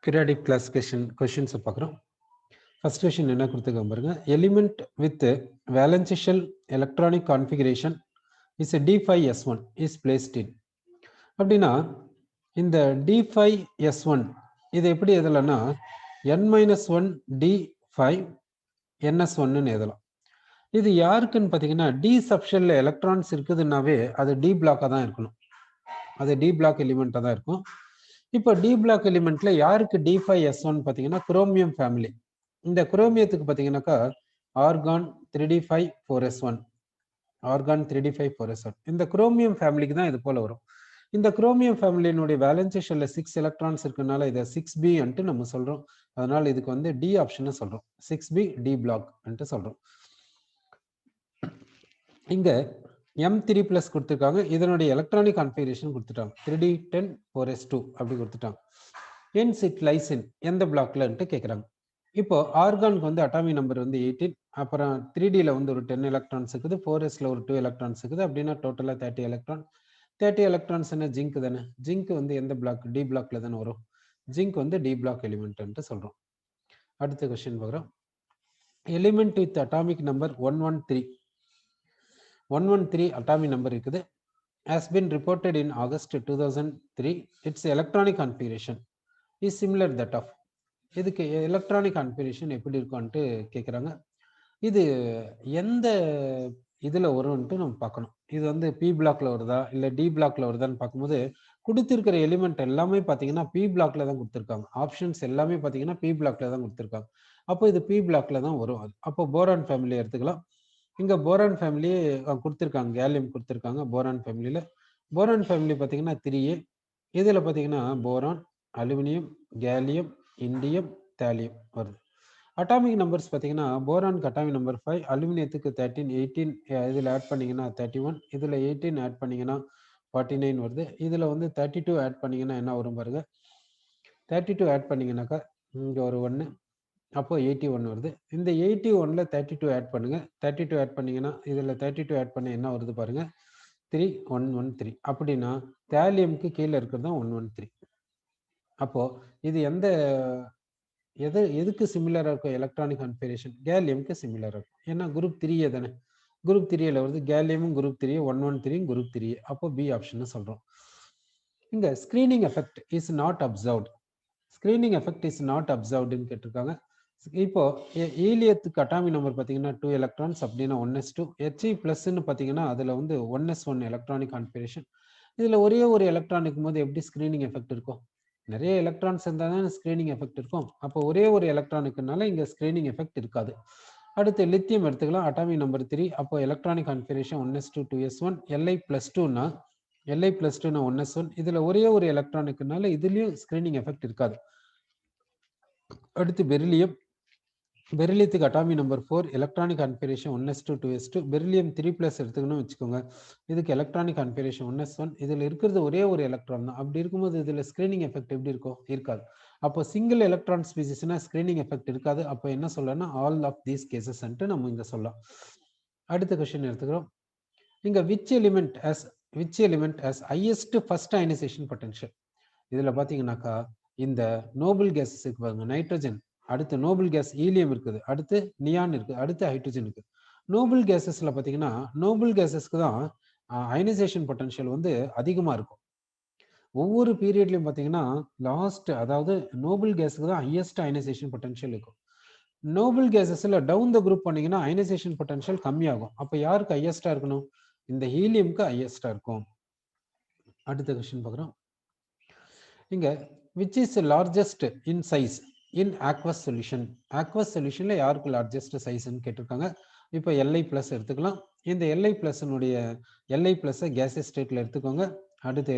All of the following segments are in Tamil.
Periodic classification questions பார்க்குறோம். First question என்ன கொடுத்துருக்காங்க பாருங்க. Element with valence shell electronic configuration is a D5S1 is placed in. அப்படின்னா இந்த D5S1 இது எப்படி எழுதலாம்னா N-1 D5 NS1 எழுதலாம். இது யாருக்குன்னு பார்த்தீங்கன்னா டி சப்ஷெல்ல எலக்ட்ரான்ஸ் இருக்குதுன்னாவே அது டி பிளாக்காக தான் இருக்கணும். அது டி பிளாக் எலிமெண்ட்டாக தான் இருக்கும். இப்போ டி பிளாக் எலிமெண்ட்ல யாருக்கு D5S1 பார்த்தீங்கன்னா குரோமியம் ஃபேமிலி. இந்த குரோமியத்துக்கு பார்த்தீங்கன்னாக்கா ஆர்கான் 3D5-4S1 ஆர்கான் 3D5-4S1 இந்த குரோமியம் ஃபேமிலிக்கு தான் இது போல வரும். இந்த குரோமியம் ஃபேமிலியினுடைய வேலன்ஸ் ஷெல்ல 6 எலக்ட்ரான்ஸ் இருக்கனால இதை 6B அன்ட்டு நம்ம சொல்றோம். அதனால இதுக்கு வந்து டி ஆப்ஷன் சொல்றோம். 6B டி பிளாக் அன்ட்டு சொல்றோம். இங்க M3+ கொடுத்துருக்காங்க. இதனுடைய எலக்ட்ரானிக் கான்ஃபிகரேஷன் கொடுத்துட்டாங்க 3D10-4S2 அப்படி கொடுத்துட்டாங்க. ஹென்ஸ் இட் லைஸ் இன் எந்த பிளாக்லன்ட்டு கேட்குறாங்க. இப்போ ஆர்கானுக்கு வந்து அட்டாமிக் நம்பர் வந்து 18, அப்புறம் 3Dல வந்து ஒரு 10 எலக்ட்ரான்ஸ் இருக்குது, 4Sல ஒரு 2 எலக்ட்ரான்ஸ் இருக்குது. அப்படின்னா டோட்டலாக 30 எலக்ட்ரான். 30 எலக்ட்ரான்ஸ் என்ன ஜிங்க் தானே. ஜிங்க் வந்து எந்த பிளாக் டி பிளாக்ல தானே வரும். ஜிங்க் வந்து டி பிளாக் எலிமெண்ட்ன்ட்டு சொல்றோம். அடுத்த கொஸ்டின் பார்க்குறோம். Element with atomic number 113 atomic number இருக்குது. Has been reported in August 2003. Its electronic configuration is similar that of. இதுக்கு எலக்ட்ரானிக் கான்ஃபிகரேஷன் எப்படி இருக்கும்ட்டு கேட்குறாங்க. இது எந்த இதில் வரும்ன்ட்டு நம்ம பார்க்கணும். இது வந்து பி பிளாக்ல வருதா இல்லை டி பிளாக்ல வருதான்னு பார்க்கும்போது கொடுத்துருக்கிற எலிமெண்ட் எல்லாமே பார்த்தீங்கன்னா பி பிளாக்ல தான் கொடுத்துருக்காங்க. ஆப்ஷன்ஸ் எல்லாமே பார்த்தீங்கன்னா பி பிளாக்ல தான் கொடுத்துருக்காங்க. அப்போ இது பி பிளாக்ல தான் வரும். அது அப்போ போரான் ஃபேமிலி எடுத்துக்கலாம். இங்க போரான் ஃபேமிலி கொடுத்துருக்காங்க, கேலியம் கொடுத்துருக்காங்க. போரான் ஃபேமிலியில போரான் ஃபேமிலி பார்த்தீங்கன்னா 3A. இதில் பார்த்தீங்கன்னா boron, aluminium, gallium, indium, thallium வருது. அட்டாமிக் நம்பர்ஸ் பார்த்தீங்கன்னா போரானுக்கு அட்டாமிக் நம்பர் 5, அலுமினியத்துக்கு 13, 18 இதில் ஆட் பண்ணிங்கன்னா 31, இதில் 18 ஆட் பண்ணிங்கன்னா 49 வருது. இதில் வந்து 32 ஆட் பண்ணிங்கன்னா என்ன வரும் பாருங்க. 32 ஆட் பண்ணிங்கன்னாக்கா இங்கே ஒரு 1, அப்போ 81 வருது. இந்த 81ல 32 ஆட் பண்ணுங்க. 32 ஆட் பண்ணீங்கன்னா இதில் 32 ஆட் பண்ண என்ன வருது பாருங்க, 3113. அப்படின்னா தாலியம்க்கு கீழே இருக்கிறது தான் 113. அப்போ இது எதுக்கு சிமிலராக இருக்கும் எலக்ட்ரானிக் கான்ஃபிகரேஷன்? கேலியம்க்கு சிமிலராக இருக்கும். ஏன்னா குரூப் 3A தானே. குரூப் 3Aல வருது. கேலியமும் குரூப் 3A, 113 குரூப் 3A. அப்போ பி ஆப்ஷன் சொல்றோம். இங்க screening effect is not observed. Screening effect is not அப்சர்வ்டுன்னு கேட்டிருக்காங்க. இப்போ ஈலியத்துக்கு அட்டாமிக் நம்பர் பார்த்தீங்கன்னா 2 எலக்ட்ரான்ஸ், அப்படின்னா 1s2. He+ன்னு பார்த்தீங்கன்னா அதில் வந்து 1s1 எலக்ட்ரானிக் கான்ஃபிகரேஷன். இதில் ஒரே ஒரு எலக்ட்ரான் இருக்கும்போது எப்படி ஸ்கிரீனிங் எஃபெக்ட் இருக்கும்? நிறைய எலக்ட்ரான்ஸ் இருந்தால் தான் ஸ்கிரீனிங் எஃபெக்ட் இருக்கும். அப்போ ஒரே ஒரு எலக்ட்ரானுக்குனால இங்கே ஸ்கிரீனிங் எஃபெக்ட் இருக்காது. அடுத்து லித்தியம் எடுத்துக்கலாம், அட்டாமிக் நம்பர் 3. அப்போ electronic configuration 1s2 2s1. Li+2னா 1s1. இதில் ஒரே ஒரு எலக்ட்ரானுக்குனால இதுலேயும் ஸ்கிரீனிங் எஃபெக்ட் இருக்காது. அடுத்து பெரிலியம். பெரிலியத்துக்கு atomic number 4, electronic configuration 1s2 2s2. Beryllium 3+ எடுத்துக்கணும் வச்சுக்கோங்க. இதுக்கு எலக்ட்ரானிக் கான்ஃபிகரேஷன் 1s1. இதில் இருக்கிறது ஒரே ஒரு எலக்ட்ரான் தான். அப்படி இருக்கும்போது இதில் ஸ்கிரீனிங் எஃபெக்ட் எப்படி இருக்கும்? இருக்காது. அப்போ சிங்கிள் எலக்ட்ரான் ஸ்பீசிஸ்னா ஸ்கிரீனிங் எஃபெக்ட் இருக்காது. அப்போ என்ன சொல்லலாம்னா ஆல் ஆஃப் தீஸ் கேசஸ் நம்ம இங்கே சொல்லலாம். அடுத்த கொஸ்டின் எடுத்துக்கிறோம். இங்கே which element has highest first ionisation potential? இதில் பார்த்தீங்கன்னாக்கா இந்த நோபல் கேஸஸ் இருக்கு பாருங்க, நைட்ரஜன், அடுத்து நோபல் கேஸ் ஈலியம் இருக்குது, அடுத்து நியான் இருக்குது, அடுத்து ஹைட்ரஜன் இருக்குது. நோபல் கேஸஸ்ல பார்த்தீங்கன்னா நோபல் கேஸஸ்க்கு தான் அயனைசேஷன் பொட்டன்ஷியல் வந்து அதிகமாக இருக்கும். ஒவ்வொரு பீரியட்லையும் பார்த்தீங்கன்னா லாஸ்ட், அதாவது நோபல் கேஸுக்கு தான் ஹையஸ்ட் அயனைசேஷன் பொட்டன்ஷியல் இருக்கும். நோபல் கேஸஸ்ல டவுன் த குரூப் பண்ணீங்கன்னா அயனைசேஷன் பொட்டன்ஷியல் கம்மியாகும். அப்போ யாருக்கு ஹையஸ்டா இருக்கணும்? இந்த ஹீலியம்க்கு ஹையஸ்டா இருக்கும். அடுத்த கொஸ்டின் பார்க்குறோம். இங்க which is largest in size in aqueous solution? aqueous solutionல யாருக்கு லார்ஜஸ்ட் சைஸ்ன்னு கேட்டிருக்காங்க. இப்போ Li+ எடுத்துக்கலாம். இந்த Li+ கேசியஸ் ஸ்டேட்ல எடுத்துக்கோங்க. அடுத்து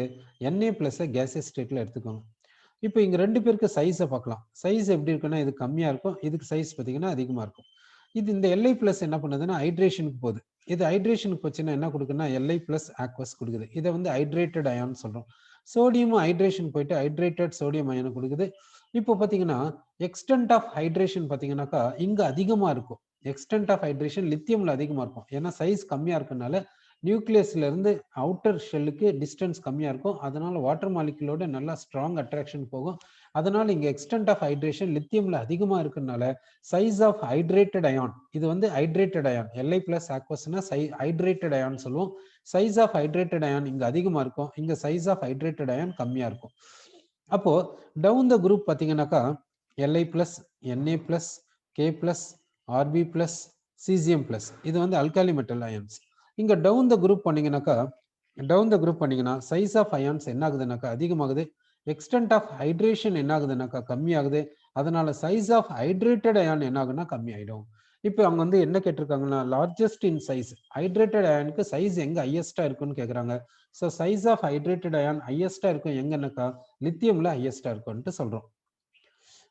Na+ கேசியஸ் ஸ்டேட்ல எடுத்துக்கோங்க. இப்போ இங்க ரெண்டு பேருக்கு சைஸை பார்க்கலாம். சைஸ் எப்படி இருக்குன்னா இது கம்மியா இருக்கும், இதுக்கு சைஸ் பார்த்தீங்கன்னா அதிகமா இருக்கும். இது இந்த Li+ என்ன பண்ணுதுன்னா ஹைட்ரேஷனுக்கு போகுது. இது ஹைட்ரேஷனுக்கு போச்சுன்னா என்ன கொடுக்குன்னா Li+ ஆக்வஸ் கொடுக்குது. இதை வந்து ஹைட்ரேட்டட் அயான் சொல்றோம். சோடியமும் ஹைட்ரேஷன் போயிட்டு ஹைட்ரேட்டட் சோடியம் அயனை கொடுக்குது. இப்போ பார்த்தீங்கன்னா எக்ஸ்டென்ட் ஆஃப் ஹைட்ரேஷன் பார்த்தீங்கன்னாக்கா இங்க அதிகமா இருக்கும். எக்ஸ்டென்ட் ஆஃப் ஹைட்ரேஷன் லித்தியம்ல அதிகமா இருக்கும். ஏன்னா சைஸ் கம்மியா இருக்கனால நியூக்ளியஸ்ல இருந்து அவுட்டர் ஷெல்லுக்கு டிஸ்டன்ஸ் கம்மியா இருக்கும். அதனால வாட்டர் மாலிகுலோட நல்லா ஸ்ட்ராங் அட்ராக்ஷன் போகும். அதனால இங்க எக்ஸ்டென்ட் ஆஃப் ஹைட்ரேஷன் லித்தியம்ல அதிகமா இருக்கறனால சைஸ் ஆஃப் ஹைட்ரேட்டட் அயான், இது வந்து ஹைட்ரேட்டட் அயான், Li பிளஸ் aqueousனா ஹைட்ரேட்டட் அயான் சொல்லுவோம். சைஸ் ஆஃப் ஹைட்ரேட்டட் அயான் இங்க அதிகமா இருக்கும், இங்க சைஸ் ஆஃப் ஹைட்ரேட்டட் அயான் கம்மியா இருக்கும். அப்போ டவுன் த குரூப் பாத்தீங்கன்னாக்கா Li plus, Na plus, K plus, Rb plus, Cesium plus, இது வந்து அல்காலி மெட்டல் அயான்ஸ். இங்க டவுன் த குரூப் பண்ணீங்கன்னா சைஸ் ஆஃப் அயான்ஸ் என்ன ஆகுதுனாக்கா அதிகமாகுது, எக்ஸ்டென்ட் ஆஃப் ஹைட்ரேஷன் என்ன ஆகுதுனாக்கா கம்மியாகுது. அதனால சைஸ் ஆஃப் ஹைட்ரேட்டட் அயான் என்ன ஆகுனா கம்மி ஆயிடும். இப்போ அவங்க வந்து என்ன கேட்டிருக்காங்கன்னா லார்ஜஸ்ட் இன் சைஸ், ஹைட்ரேட்டட் அயானுக்கு சைஸ் எங்க ஹையஸ்டா இருக்குன்னு கேக்குறாங்க. So size of hydrated ion ஹையஸ்டா இருக்கும் எங்கன்னாக்கா லித்தியம்ல ஹையஸ்டா இருக்கும்னு சொல்றோம்.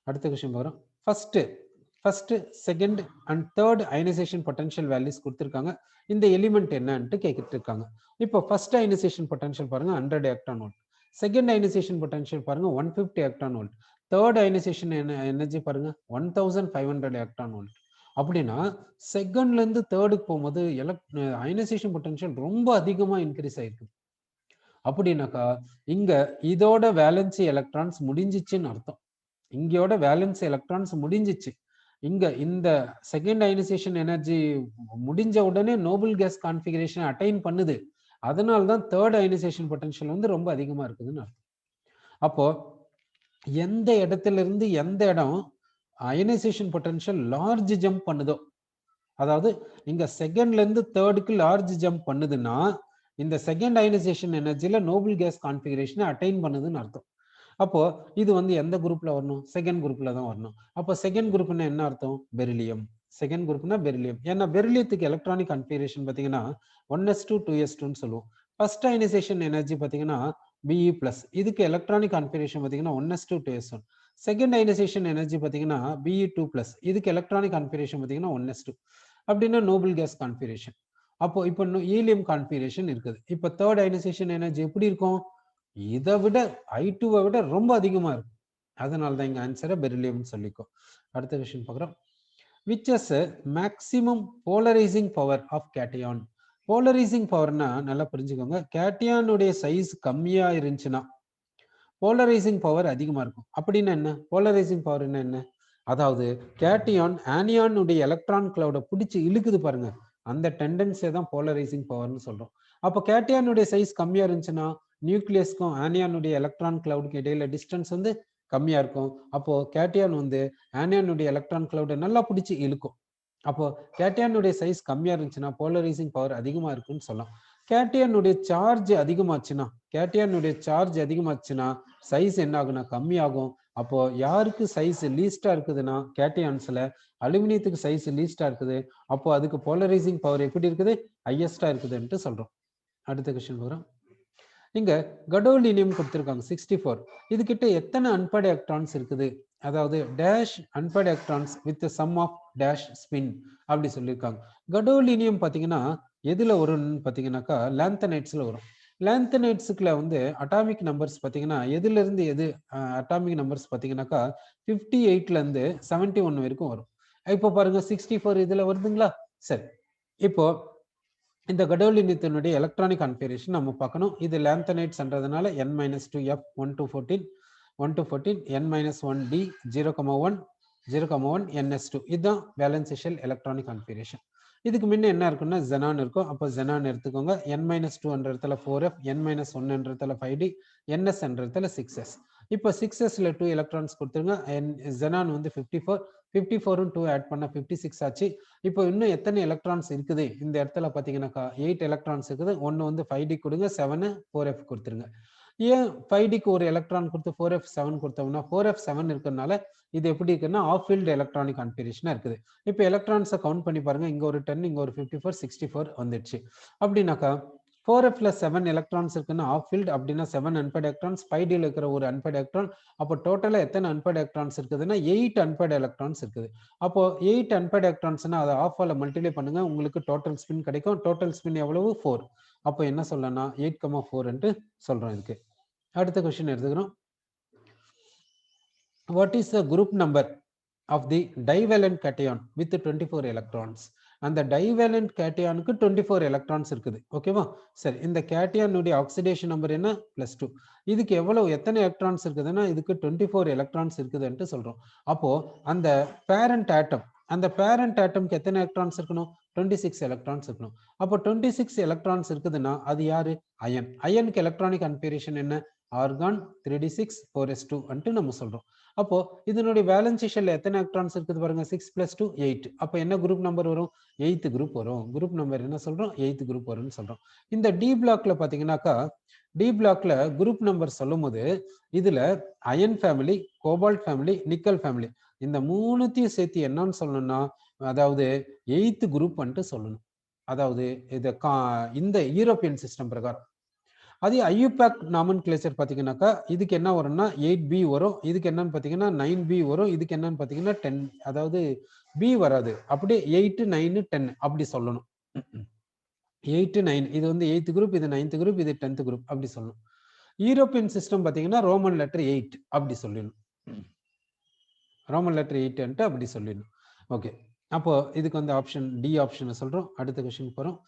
அடுத்த கொஸ்டின் பார்க்குறோம். First second and third ionisation potential values கொடுத்துருக்காங்க. இந்த எலிமெண்ட் என்னன்னு கேட்டுட்டு இருக்காங்க. இப்போ ஃபர்ஸ்ட் அயனைசேஷன் பொட்டன்ஷியல் பாருங்க 100 electron volt, second ionisation potential பாருங்க 150 electron volt, third ionisation energy பாருங்க 1500 எலக்ட்ரான் வோல்ட். அப்படின்னா செகண்ட்ல இருந்து தேர்டுக்கு போகும்போது அயனைசேஷன் பொட்டன்ஷியல் ரொம்ப அதிகமா இன்க்ரீஸ் ஆயிருக்கு. அப்படின்னாக்கா இங்க இதோட வேலன்சி எலக்ட்ரான்ஸ் முடிஞ்சிச்சுன்னு அர்த்தம். இங்கோட வேலன்ஸ் எலக்ட்ரான்ஸ் முடிஞ்சிச்சு. இங்க இந்த செகண்ட் அயனைசேஷன் எனர்ஜி முடிஞ்ச உடனே நோபல் கேஸ் கான்ஃபிகரேஷன் அட்டைன் பண்ணுது. அதனால தான் தேர்ட் அயனைசேஷன் பொட்டன்ஷியல் வந்து ரொம்ப அதிகமா இருக்குதுன்னு அர்த்தம். அப்போ எந்த இடத்துல இருந்து எந்த இடம் அயனைசேஷன் பொட்டன்ஷியல் லார்ஜ் ஜம்ப் பண்ணுதோ, அதாவது இங்க செகண்ட்ல இருந்து தேர்டுக்கு லார்ஜ் ஜம்ப் பண்ணுதுன்னா இந்த செகண்ட் அயனைசேஷன் எனர்ஜில நோபல் கேஸ் கான்ஃபிகரேஷனை அட்டைன் பண்ணுதுன்னு அர்த்தம். அப்போ இது வந்து எந்த குரூப்ல வரணும், செகண்ட் குரூப்ல தான் வரணும். அப்போ செகண்ட் குரூப்னா என்ன அர்த்தம், பெரிலியம். Second குரூப்னா beryllium. ஏன்னா பெரிலியத்துக்கு எலக்ட்ரானிக் கான்ஃபிகரேஷன் பாத்தீங்கன்னா 1s2 2s2ன்னு சொல்லுவோம். ஃபர்ஸ்ட் அயனைசேஷன் எனர்ஜி பாத்தீங்கன்னா Be+, இதுக்கு எலக்ட்ரானிக் கான்ஃபிகரேஷன் பாத்தீங்கன்னா 1s2 2s1. Second ionization energy பாத்தீங்கன்னா Be2+, இதுக்கு எலக்ட்ரானிக் கான்ஃபிகரேஷன் பாத்தீங்கன்னா 1s2. அப்படின்னா நோபல் கேஸ் கான்ஃபிகரேஷன். அப்போ இப்போ ஹீலியம் கான்ஃபிகரேஷன் இருக்குது. இப்போ தேர்ட் அயனைசேஷன் எனர்ஜி எப்படி இருக்கும், இதை விட I2வை விட ரொம்ப அதிகமா இருக்கும். அதனால தான் இங்க ஆன்சரை பெரிலியம் சொல்லிக்கோ. அடுத்த கொஸ்டின் பார்க்குறோம். which is maximum polarizing power of cation. Polarising பவர்னா நல்லா புரிஞ்சுக்கோங்க, கேட்டியானுடைய சைஸ் கம்மியா இருந்துச்சுன்னா போலரைசிங் பவர் அதிகமா இருக்கும். அப்படின்னா என்ன, போலரைசிங் பவர் என்ன, அதாவது கேட்டியான் ஆனியானுடைய எலக்ட்ரான் கிளவுட பிடிச்சி இழுக்குது பாருங்க, அந்த டெண்டன்சியை தான் போலரைசிங் பவர்னு சொல்றோம். அப்போ கேட்டியானுடைய சைஸ் கம்மியா இருந்துச்சுன்னா நியூக்ளியஸ்க்கும் ஆனியானுடைய எலக்ட்ரான் கிளவுடுக்கு இடையில டிஸ்டன்ஸ் வந்து கம்மியா இருக்கும். அப்போ கேட்டியான் வந்து ஆனியானுடைய எலக்ட்ரான் கிளவுட நல்லா பிடிச்சி இழுக்கும். அப்போ கேட்டியானுடைய சைஸ் கம்மியா இருந்துச்சுன்னா போலரைசிங் பவர் அதிகமா இருக்குன்னு சொல்லலாம். கேட்டியானுடைய சார்ஜ் அதிகமாச்சுன்னா சைஸ் என்ன ஆகுனா கம்மியாகும். அப்போ யாருக்கு சைஸ் லீஸ்டா இருக்குதுன்னா கேட்டியான்ஸ்ல அலுமினியத்துக்கு சைஸ் லீஸ்டா இருக்குது. அப்போ அதுக்கு போலரைசிங் பவர் எப்படி இருக்குது, ஹையஸ்டா இருக்குதுன்ட்டு சொல்றோம். அடுத்த கொஸ்டின் வரும். இங்க கடோலினியம் கொடுத்திருக்காங்க 64. இது கிட்ட எத்தனை அன்பேர்ட் எலக்ட்ரான்ஸ் இருக்குது, அதாவது dash unpaired electrons with some of dash spin அப்படி சொல்லியிருக்காங்க. கடோலினியம் பாத்தீங்கன்னா எதுல வரும்னு பாத்தீங்கன்னாக்கா லாந்தனைட்ஸ்ல வரும். லாந்தனைட்ஸ்க்குள்ள வந்து அட்டாமிக் நம்பர்ஸ் பாத்தீங்கன்னா எதுல இருந்து எது அட்டாமிக் நம்பர்ஸ் பாத்தீங்கன்னாக்கா 58ல இருந்து 71 வரைக்கும் வரும். இப்போ பாருங்க 64 இதுல வருதுங்களா. சரி, இப்போ இந்த கடோலினியத்தினுடைய எலக்ட்ரானிக் கான்ஃபிகரேஷன் நம்ம பார்க்கணும். இது லாந்தனைட்ஸ்ன்றதுனால n-2f 1 to 14 n-1d 0,1 0,1 ns2 இதுதான் வேலன்ஸ் ஷெல் எலக்ட்ரானிக் கான்ஃபிகரேஷன். இதுக்கு முன்ன என்ன இருக்குன்னா ஜெனான் இருக்கும். அப்போ ஜெனான் எடுத்துக்கோங்க. n-2 இடத்துல 4f, n-1 இடத்துல 5d, ns இடத்துல 6s. இப்போ 6sல 2 எலக்ட்ரான்ஸ் கொடுத்துருங்க. ஜெனான் வந்து 54, 54 2 ஆட் பண்ண 56 ஆச்சு. இப்போ இன்னும் எத்தனை எலக்ட்ரான்ஸ் இருக்குது இந்த இடத்துல பாத்தீங்கன்னாக்கா 8 எலக்ட்ரான்ஸ் இருக்குது. ஒன்னு வந்து 5d கொடுங்க, 7 4f கொடுத்துருங்க. ஏன் 5dக்கு ஒரு எலக்ட்ரான் கொடுத்து 4f 7 கொடுத்தோம்னா 4f 7 இருக்கிறதுனால இது எப்படி இருக்குன்னா ஆஃப் ஃபீல்ட் எலக்ட்ரானிக் கான்ஃபிகரேஷனா இருக்குது. இப்போ எலக்ட்ரான்ஸை கவுண்ட் பண்ணி பாருங்க, இங்க ஒரு 10, இங்க ஒரு 54, 64 வந்துடுச்சு. அப்படின்னாக்கா 4f + 7 எலக்ட்ரான்ஸ் இருக்குன்னா ஆஃப் ஃபீல்ட், அப்படின்னா 7 அன்பேர்ட் எலக்ட்ரான்ஸ், 5dல இருக்கிற ஒரு அன்பேர்ட் எலக்ட்ரான். அப்போ டோட்டலா எத்தனை அன்பேர்ட் எலக்ட்ரான்ஸ் இருக்குதுன்னா 8 அன்பேர்ட் எலக்ட்ரான்ஸ் இருக்குது. அப்போ 8 அன்பேர்ட் எலக்ட்ரான்ஸ்னா அதை ஆஃபால மல்டிப்ளை பண்ணுங்க, உங்களுக்கு டோட்டல் ஸ்பின் கிடைக்கும். டோட்டல் ஸ்பின் எவ்வளவு 4. அப்போ என்ன சொல்லலாம் 8,4 சொல்றோம் இதுக்கு. அடுத்த क्वेश्चन எடுத்துக்கிறோம். What is the group number of the divalent cation with 24 electrons? அந்த டைவேலண்ட் கேட்டியானுக்கு 24 எலக்ட்ரான்ஸ் இருக்குது. ஓகேவா? சரி, இந்த கேட்டியானுடைய ஆக்சிடேஷன் நம்பர் என்ன? +2. இதுக்கு எத்தனை எலக்ட்ரான்ஸ் இருக்குதுன்னா இதுக்கு 24 எலக்ட்ரான்ஸ் இருக்குதுன்ட்டு சொல்றோம். அப்போ அந்த பேரண்ட் ஆட்டம், அந்த பேரண்ட் ஆட்டம்க்கு எத்தனை எலக்ட்ரான்ஸ் இருக்கணும்? 26 எலக்ட்ரான்ஸ் இருக்கணும். அப்போ 26 எலக்ட்ரான்ஸ் இருக்குதுன்னா அது யாரு? அயன். அயனுக்கு எலக்ட்ரானிக் கன்ஃபிகரேஷன் என்ன? ஆர்கான் 3d6 4s2 ன்ட்டு நம்ம சொல்றோம். அப்போ இதனுடைய வேலன்சி ஷெல்ல எத்தனை எலக்ட்ரான்ஸ் இருக்குது பாருங்க, 6 + 2 8. அப்போ என்ன குரூப் நம்பர் வரும்? 8th குரூப் வரும். குரூப் நம்பர் என்ன சொல்றோம்? 8th குரூப் வரும்னு சொல்றோம். இந்த டி பிளாக்ல பாத்தீங்கன்னாக்கா, டி பிளாக்ல குரூப் நம்பர் சொல்லும்போது இதுல iron family, cobalt family, nickel family இந்த மூணுத்தையும் சேர்த்து என்னன்னு சொல்லணும்னா, அதாவது 8th குரூப் வந்துட்டு சொல்லணும். அதாவது இந்த யூரோப்பியன் சிஸ்டம் பிரகாரம். அதே ஐயூபேக் நாமன்கிளேச்சர் பார்த்தீங்கன்னாக்கா இதுக்கு என்ன வரும்னா 8B வரும். இதுக்கு என்னன்னு பார்த்தீங்கன்னா 9B வரும். இதுக்கு என்னன்னு பார்த்தீங்கன்னா 10, அதாவது B வராது. அப்படியே 8, 9, 10 அப்படி சொல்லணும். 8, 9 இது வந்து 8th குரூப், இது 9th குரூப், இது 10th குரூப் அப்படி சொல்லணும். யூரோப்பியன் சிஸ்டம் பார்த்தீங்கன்னா ரோமன் லெட்டர் 8 அப்படி சொல்லிடணும். ரோமன் லெட்டர் 8 அப்படி சொல்லிடணும். ஓகே, அப்போ இதுக்கு வந்து ஆப்ஷன் டி ஆப்ஷன் சொல்றோம். அடுத்த கொஸ்டின் போறோம்.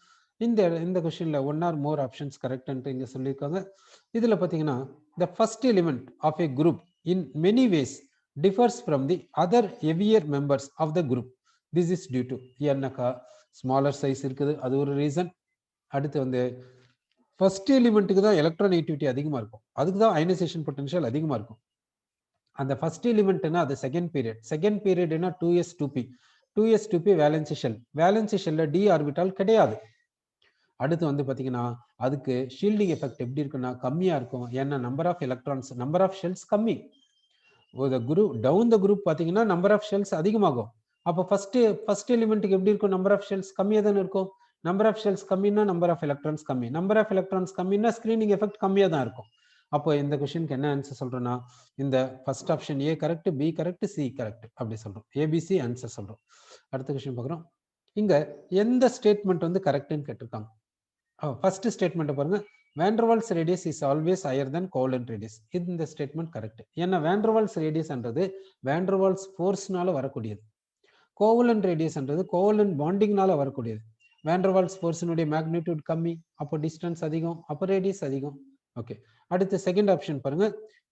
இந்த கொஸ்டின்ல 1 or more ஆப்ஷன்ஸ் கரெக்ட் இங்க சொல்லியிருக்காங்க. இதுல பாத்தீங்கன்னா the first element of a group in many ways differs from the other heavier members of the group. This is due to என்னக்கா smaller size இருக்குது, அது ஒரு ரீசன். அடுத்து வந்து ஃபர்ஸ்ட் எலிமெண்ட்டுக்கு தான் எலக்ட்ரானெகட்டிவிட்டி அதிகமா இருக்கும், அதுக்கு தான் அயனைசேஷன் பொட்டன்ஷியல் அதிகமா இருக்கும். அந்த ஃபர்ஸ்ட் எலிமெண்ட்னா அது செகண்ட் பீரியட். செகண்ட் பீரியட்னா 2s2p. 2s2p valency shell. Valency ஷெல்ல d ஆர்பிட்டால் கிடையாது. அடுத்து வந்து பாத்தீங்கன்னா அதுக்கு ஷீல்டிங் எஃபெக்ட் எப்படி இருக்குன்னா கம்மியா இருக்கும். ஏன்னா number of electrons, number of shells கம்மி. குரூப் டவுன் த குரூப் பாத்தீங்கன்னா நம்பர் ஆஃப் ஷெல்ஸ் அதிகமாகும். அப்போ ஃபர்ஸ்ட் எலிமெண்ட்டுக்கு எப்படி இருக்கும்? நம்பர் ஆஃப் ஷெல்ஸ் கம்மியா தானே இருக்கும். நம்பர் ஆஃப் ஷெல்ஸ் கம்மின்னா நம்பர் ஆஃப் எலக்ட்ரான்ஸ் கம்மி. நம்பர் ஆஃப் எலக்ட்ரான்ஸ் கம்மின்னா ஸ்கிரீனிங் எஃபெக்ட் கம்மியா தான் இருக்கும். அப்போ இந்த கொஸ்டினுக்கு என்ன ஆன்சர் சொல்றோம்னா இந்த first option A correct, B correct, C correct அப்படி சொல்றோம். ஏபிசி ஆன்சர் சொல்றோம். அடுத்த கொஸ்டின் பார்க்குறோம். இங்க எந்த ஸ்டேட்மெண்ட் வந்து கரெக்ட்னு கேட்டிருக்காங்க. ஃபர்ஸ்ட் ஸ்டேட்மெண்ட் பாருங்க, Van der Waals radius is always higher then covalent radius. இந்த ஸ்டேட்மெண்ட் கரெக்ட். ஏன்னா வேண்டர்வால்ஸ் ரேடியஸ்ன்றது வேண்டர்வால்ஸ் ஃபோர்ஸ்னால வரக்கூடியது. கோவலன்ட் ரேடியஸ்ன்றது கோவலன்ட் பாண்டிங்னால வரக்கூடியது. வேண்டர்வால்ஸ் ஃபோர்ஸினுடைய மேக்னிடியூட் கம்மி, அப்போ டிஸ்டன்ஸ் அதிகம், அப்போ ரேடியஸ் அதிகம். ஓகே, அடுத்து செகண்ட் ஆப்ஷன் பாருங்க,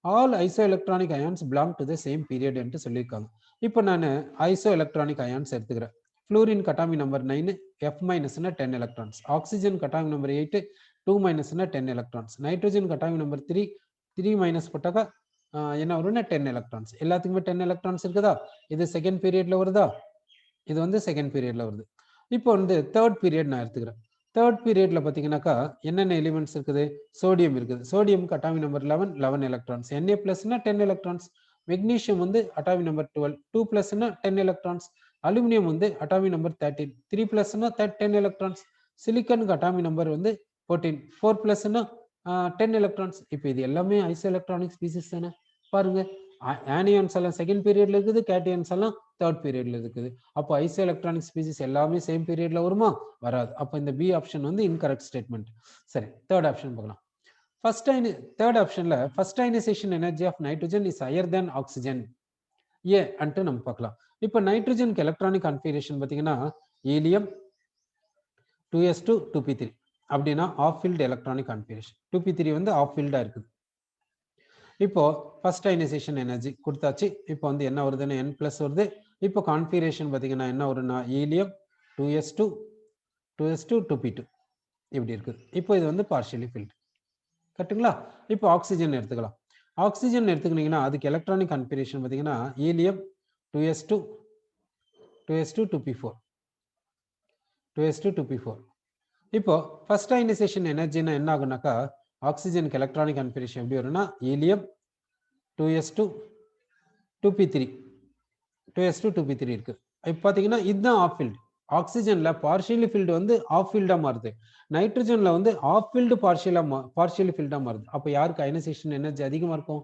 all isoelectronic ions belong to the same period என்று சொல்லியிருக்காங்க. இப்போ நான் ஐசோ எலக்ட்ரானிக் அயான்ஸ் எடுத்துக்கிறேன். ஃப்ளூரின் கட்டாமி நம்பர் 9, F- 10 எலக்ட்ரான்ஸ். ஆக்சிஜன் கட்டாமி நம்பர் 8, 2- 10 எலக்ட்ரான்ஸ். நைட்ரோஜன் கட்டாமி நம்பர் 3, 3- போட்டாக்கா என்ன வரும்னா 10 எலக்ட்ரான்ஸ். எல்லாத்துக்குமே 10 எலக்ட்ரான்ஸ் இருக்குதா? இது செகண்ட் பீரியட்ல வருதா? இது வந்து செகண்ட் பீரியட்ல வருது. இப்போ வந்து தேர்ட் பீரியட் நான் எடுத்துக்கிறேன். தேர்ட் பீரியட்ல பாத்தீங்கன்னாக்கா என்னென்ன எலிமெண்ட்ஸ் இருக்குது? சோடியம் இருக்குது. Sodium atomic number 11 electrons. Na+ 10 electrons. Magnesium வந்து அட்டாமி நம்பர் 12, 2+ 10 எலக்ட்ரான்ஸ். அலுமினியம் வந்து அட்டாமி நம்பர் 13, 3+ 10 எலக்ட்ரான்ஸ். சிலிக்கனுக்கு அட்டாமி நம்பர் வந்து 14, 4+ 10 எலக்ட்ரான்ஸ். இப்போ இது எல்லாமே ஐசோ எலக்ட்ரானிக் ஸ்பீசிஸ் தானே. பாருங்க, ஆனியான்ஸ் எல்லாம் செகண்ட் பீரியட்ல இருக்குது, கேட்டியன்ஸ் எல்லாம் தேர்ட் பீரியட்ல இருக்குது. அப்போ ஐசோ எலக்ட்ரானிக் ஸ்பீசிஸ் எல்லாமே சேம் பீரியட்ல வருமா? வராது. அப்போ இந்த பி ஆப்ஷன் வந்து இன்கரெக்ட் ஸ்டேட்மெண்ட். சரி, தேர்ட் ஆப்ஷன் பார்க்கலாம். தேர்ட் ஆப்ஷன்ல first ionization energy of nitrogen is higher than oxygen. ஏ அன்ட்டு நம்ம பார்க்கலாம். இப்போ நைட்ரோஜனுக்கு எலக்ட்ரானிக் கான்ஃபிகரேஷன் பார்த்தீங்கன்னா ஹீலியம் 2s2 2p3 அப்படின்னா of field electronic configuration. 2p3 வந்து ஆஃப் ஃபீல்டா இருக்குது. இப்போ ஃபர்ஸ்ட் அயனைசேஷன் எனர்ஜி கொடுத்தாச்சு. இப்போ வந்து என்ன வருதுன்னா n+ வருது. இப்போ கான்ஃபிகரேஷன் பார்த்தீங்கன்னா என்ன வரும்னா ஹீலியம் 2s2 2p2 இப்படி இருக்குது. இப்போ இது வந்து பார்ஷியலி ஃபில்ட். கரெக்ட்டுங்களா? இப்போ ஆக்சிஜன் எடுத்துக்கலாம். ஆக்சிஜன் எடுத்துக்கிட்டீங்கன்னா அதுக்கு எலக்ட்ரானிக் கான்ஃபிகரேஷன் பார்த்தீங்கன்னா helium 2s2 2p4 2s2 2p4. இப்போ ஃபர்ஸ்ட் அயனைசேஷன் எனர்ஜினா என்ன ஆகுனாக்கா ஆக்சிஜனுக்கு எலக்ட்ரானிக் கான்ஃபிகரேஷன் எப்படி வரும்னா helium 2s2 2p3 2s2 2p3 இருக்கு. இப்போ பார்த்தீங்கன்னா இதுதான் ஆஃப் ஃபீல்டு. ஆக்சிஜன்ல பார்ஷியலி ஃபீல்டு வந்து ஆஃப் ஃபீல்டா மாறுது. நைட்ரஜன்ல வந்து ஆஃப் ஃபீல்டு பார்ஷியலி ஃபீல்டா மாறுது. அப்போ யாருக்கு அயனைசேஷன் எனர்ஜி அதிகமா இருக்கும்?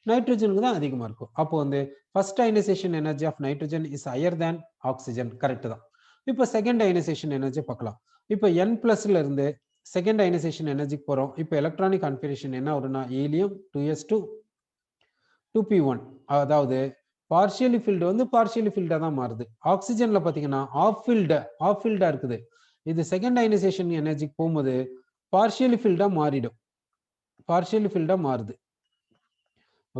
நைட்ரஜனுக்கு தான் அதிகமா இருக்கும். அப்போ வந்து first ionization energy of nitrogen is higher than oxygen. Correct தான். இப்போ செகண்ட் அயனைசேஷன் எனர்ஜி பார்க்கலாம். இப்போ n+ இருந்து செகண்ட் அயனைசேஷன் எனர்ஜிக்கு போறோம். இப்போ எலக்ட்ரானிக் கான்ஃபிகரேஷன் என்ன வரும்னா ஹீலியம் 2s2 2p1, அதாவது பார்ஷியலி ஃபில்டு வந்து பார்ஷியலி ஃபில்டா தான் மாறுது. ஆக்சிஜன்ல பாத்தீங்கன்னா ஆஃப் ஃபில்டா இருக்குது. இது செகண்ட் அயனைசேஷன் எனர்ஜிக்கு போகும்போது பார்ஷியலி ஃபில்டா மாறிடும். பார்ஷியலி ஃபில்டா மாறுது.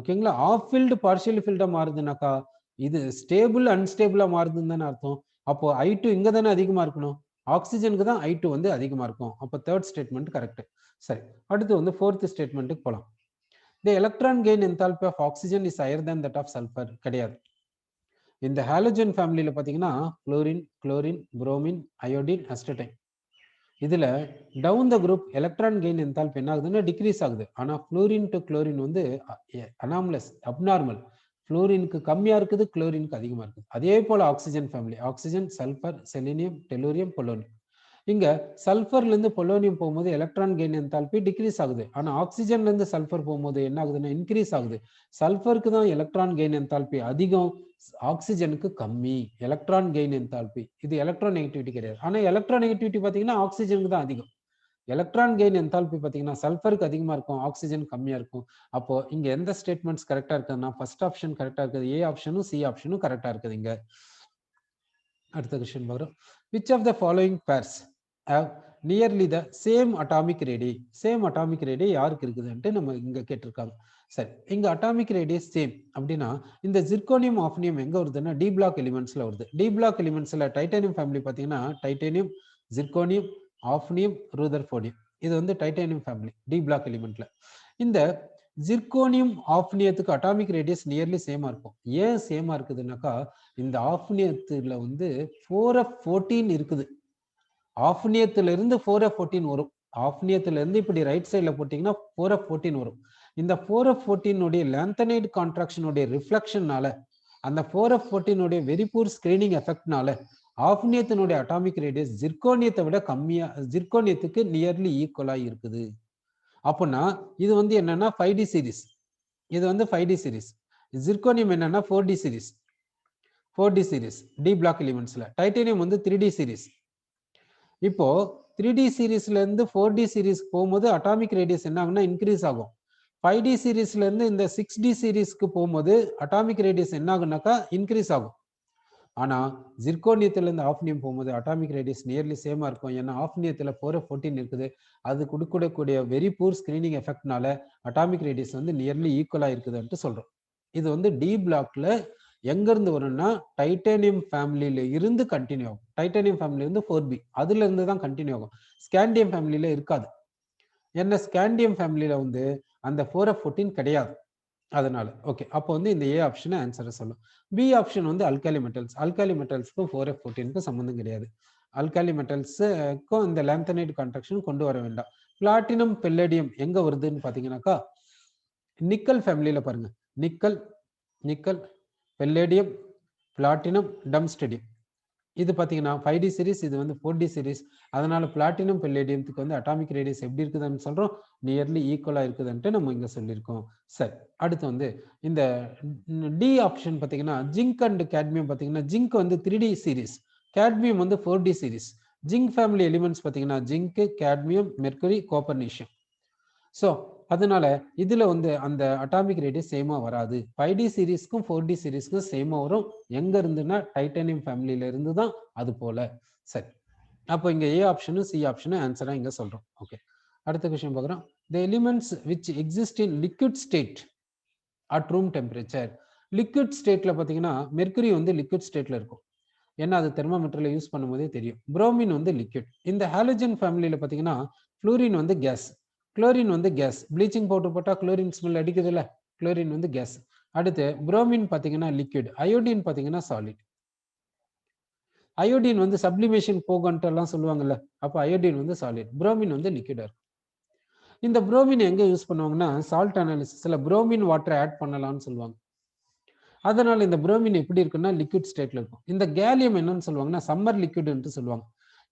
ஓகேங்களா? ஆஃப் ஃபில்டு பார்ஷியலி ஃபில்டா மாறுதுனாக்கா இது ஸ்டேபிள் அன்ஸ்டேபிளா மாறுதுன்னு தானே அர்த்தம். அப்போ I2 இங்க தானே அதிகமா இருக்கணும். ஆக்சிஜனுக்கு தான் I2 வந்து அதிகமா இருக்கும். அப்போ தேர்ட் ஸ்டேட்மெண்ட் கரெக்ட். சரி, அடுத்து வந்து ஃபோர்த் ஸ்டேட்மெண்ட்டுக்கு போலாம். The electron gain enthalpy of oxygen is higher than that of sulfur. கிடையாது. இந்த ஹாலோஜன் ஃபேமிலியில பாத்தீங்கன்னா chlorine, chlorine, bromine, iodine, astatine. இதுல down the group electron gain enthalpy என்ன ஆகுதுன்னா டிக்ரீஸ் ஆகுது. ஆனா ஃப்ளோரின் டு குளோரின் வந்து அனாமலஸ், அப்நார்மல். ஃப்ளோரினுக்கு கம்மியா இருக்குது, குளோரினுக்கு அதிகமா இருக்குது. அதே போல oxygen family, oxygen, sulphur, selenium, tellurium, polonium. இங்க சல்ஃபர்ல இருந்து பொலோனியம் போகும்போது எலக்ட்ரான் கெயின் என்தால்பி டிக்ரீஸ் ஆகுது. ஆனா ஆக்சிஜன்ல இருந்து சல்ஃபர் போகும்போது என்ன ஆகுதுன்னா இன்க்ரீஸ் ஆகுது. சல்ஃபருக்கு தான் எலக்ட்ரான் கெயின் என்தால்பி அதிகம், ஆக்சிஜனுக்கு கம்மி. எலக்ட்ரான் கெயின் என்தால்பி இது எலக்ட்ரான் நெகட்டிவிட்டி கிடையாது. ஆனா எலக்ட்ரான் நெகட்டிவிட்டி பாத்தீங்கன்னா ஆக்சிஜனுக்கு தான் அதிகம். எலக்ட்ரான் கெயின் என்தால்பி பாத்தீங்கன்னா சல்ஃபருக்கு அதிகமா இருக்கும், ஆக்சிஜன் கம்மியா இருக்கும். அப்போ இங்க எந்த ஸ்டேட்மெண்ட்ஸ் கரெக்டா இருக்குதுன்னா ஃபர்ஸ்ட் ஆப்ஷன் கரெக்டா இருக்குது, ஏ ஆப்ஷனும் சி ஆப்ஷனும் கரெக்டா இருக்குது. இங்க அடுத்த क्वेश्चन பார்க்கிறோம். which of the following pairs have nearly the same atomic radii? Same atomic ரேடியை யாருக்கு இருக்குதுன்ட்டு நம்ம இங்க கேட்டிருக்காங்க. சரி, இங்க அட்டாமிக் ரேடியஸ் சேம் அப்படின்னா இந்த ஜிர்கோனியம் ஆஃப்னியம் எங்க வருதுன்னா டி பிளாக் எலிமெண்ட்ஸ்ல வருது. டி பிளாக் எலிமெண்ட்ஸ்ல டைட்டானியம் ஃபேமிலி பாத்தீங்கன்னா டைட்டானியம், ஜிர்கோனியம், ஆஃப்னியம், ரூதர்ஃபோர்டியம். இது வந்து டைட்டானியம் ஃபேமிலி டி பிளாக் எலிமெண்ட்ல. இந்த ஜிர்கோனியம் ஆஃப்னியத்துக்கு அட்டாமிக் ரேடியஸ் நியர்லி சேமா இருக்கும். ஏன் சேமா இருக்குதுன்னாக்கா இந்த ஆஃப்னியத்துல வந்து 4f14 இருக்குது. ஆஃப்னியத்துல இருந்து 4f14 வரும். ஆஃப்னியத்துல இருந்து இப்படி ரைட் சைட்ல போட்டீங்கன்னா 4f14 வரும். இந்த 4f14 உடைய லாந்தனைடு கான்ட்ராக்ஷன் உடைய ரிஃப்ளெக்ஷனால, அந்த 4f14 உடைய வெரி பூர் ஸ்கிரீனிங் எஃபெக்ட்னால ஆஃப்னியத்தினுடைய அட்டாமிக் ரேடியஸ் ஜிர்கோனியத்தை விட கம்மியா, ஜிர்கோனியத்துக்கு நியர்லி ஈக்குவலா இருக்குது. அப்படின்னா இது வந்து என்னன்னா 5D சீரிஸ். இது வந்து 5D சீரிஸ். ஜிர்கோனியம் என்னன்னா 4D series. 4D series D block எலிமெண்ட்ஸ்ல. டைட்டானியம் வந்து 3D சீரிஸ். இப்போ 3D சீரிஸ்ல இருந்து 4D சீரிஸ் போகும்போது அட்டாமிக் ரேடியஸ் என்ன ஆகும்னா இன்க்ரீஸ் ஆகும். 5D சீரிஸ்ல இருந்து இந்த 6D சீரிஸ்க்கு போகும்போது அட்டாமிக் ரேடியஸ் என்ன ஆகும்னாக்கா இன்க்ரீஸ் ஆகும். ஆனா ஜிர்கோனியத்துல இருந்து ஆஃப்னியம் போகும்போது அட்டாமிக் ரேடியஸ் நியர்லி சேமா இருக்கும். ஏன்னா ஆஃப்னியத்துல 4f14 இருக்குது. அது கொடுக்கக்கூடிய வெரி பூர் ஸ்கிரீனிங் எஃபெக்ட்னால அட்டாமிக் ரேடியஸ் வந்து நியர்லி ஈக்குவலா இருக்குதுன்ட்டு சொல்றோம். இது வந்து டி பிளாக்ல எங்க இருந்து வரும்னா டைட்டானியம் ஃபேமிலியில இருந்து கண்டினியூ ஆகும். டைட்டானியம் ஃபேமிலி இருந்து 4B அதுல இருந்து தான் கண்டினியூ ஆகும். ஸ்காண்டியம் ஃபேமிலியில இருக்காது. என்ன ஸ்காண்டியம் ஃபேமிலியில வந்து அந்த 4f14 கிடையாது. அதனால ஓகே, அப்போ வந்து இந்த ஏ ஆப்ஷன் ஆன்சரை சொல்லும். பி ஆப்ஷன் வந்து அல்காலி மெட்டல்ஸ். அல்காலி மெட்டல்ஸ்க்கும் 4f14க்கும் சம்மந்தம் கிடையாது. அல்காலி மெட்டல்ஸுக்கும் இந்த லாந்தனைடு கான்ட்ராக்ஷன் கொண்டு வர வேண்டாம். பிளாட்டினம், பெல்லடியம் எங்க வருதுன்னு பாத்தீங்கன்னாக்கா நிக்கல் ஃபேமிலியில பாருங்க. நிக்கல், நிக்கல், பெல்லடியம், பிளாட்டினம், டங்ஸ்டடியம். இது பாத்தீங்கன்னா 5D சீரிஸ், இது வந்து 4D சீரிஸ். அதனால பிளாட்டினம் பெல்லடியத்துக்கு வந்து அட்டாமிக் ரேடியஸ் எப்படி இருக்குதுன்னு சொல்றோம், நியர்லி ஈக்குவலா இருக்குதுன்ட்டு நம்ம இங்க சொல்லியிருக்கோம். சரி, அடுத்து வந்து இந்த டி ஆப்ஷன் பாத்தீங்கன்னா ஜிங்க் அண்ட் கேட்மியம். பாத்தீங்கன்னா ஜிங்க் வந்து 3D சீரிஸ், கேட்மியம் வந்து 4D series. Zinc family elements பாத்தீங்கன்னா ஜிங்க், கேட்மியம், மெர்குரி, காப்பர்னீசியம். ஸோ அதனால இதுல வந்து அந்த அட்டாமிக் ரேடியஸ் சேமா வராது. 5D சீரிஸ்க்கும் 4D சீரிஸ்க்கும் சேமா வரும். எங்க இருந்துன்னா டைட்டானியம் ஃபேமிலியில இருந்து தான். அது போல. சரி, அப்போ இங்க ஏ ஆப்ஷனும் சி ஆப்ஷனும் ஆன்சரா இங்க சொல்றோம். ஓகே, அடுத்த கொஸ்டின் பார்க்குறோம். தி elements which exist in liquid stayed at room temperature. Liquid ஸ்டேட்ல பாத்தீங்கன்னா மெர்குரி வந்து லிக்விட் ஸ்டேட்ல இருக்கும். ஏன்னா அது தெர்மோமீட்டர்ல யூஸ் பண்ணும்போதே தெரியும். புரோமின் வந்து லிக்விட். இந்த ஹாலோஜன் ஃபேமிலியில பாத்தீங்கன்னா ஃப்ளூரின் வந்து கேஸ், குளோரின் வந்து கேஸ். ப்ளீச்சிங் பவுடர் போட்டா குளோரின் ஸ்மெல் அடிக்குது இல்ல, குளோரின் வந்து கேஸ். அடுத்து புரோமின் பாத்தீங்கன்னா லிக்விட், அயோடின் பாத்தீங்கன்னா சாலிட். அயோடின் வந்து சப்ளிமேஷன் போகன்ட்டு எல்லாம் சொல்லுவாங்கல்ல, அப்போ அயோடின் வந்து சாலிட், புரோமின் வந்து லிக்விடா இருக்கும். இந்த புரோமின் எங்க யூஸ் பண்ணுவாங்கன்னா சால்ட் அனாலிசிஸ்ல புரோமின் வாட்டர் ஆட் பண்ணலாம்னு சொல்லுவாங்க. அதனால இந்த புரோமின் எப்படி இருக்குன்னா லிக்விட் ஸ்டேட்ல இருக்கும். இந்த கேலியம் என்னன்னு சொல்லுவாங்கன்னா சம்மர் லிக்விட்ன்ட்டு சொல்லுவாங்க.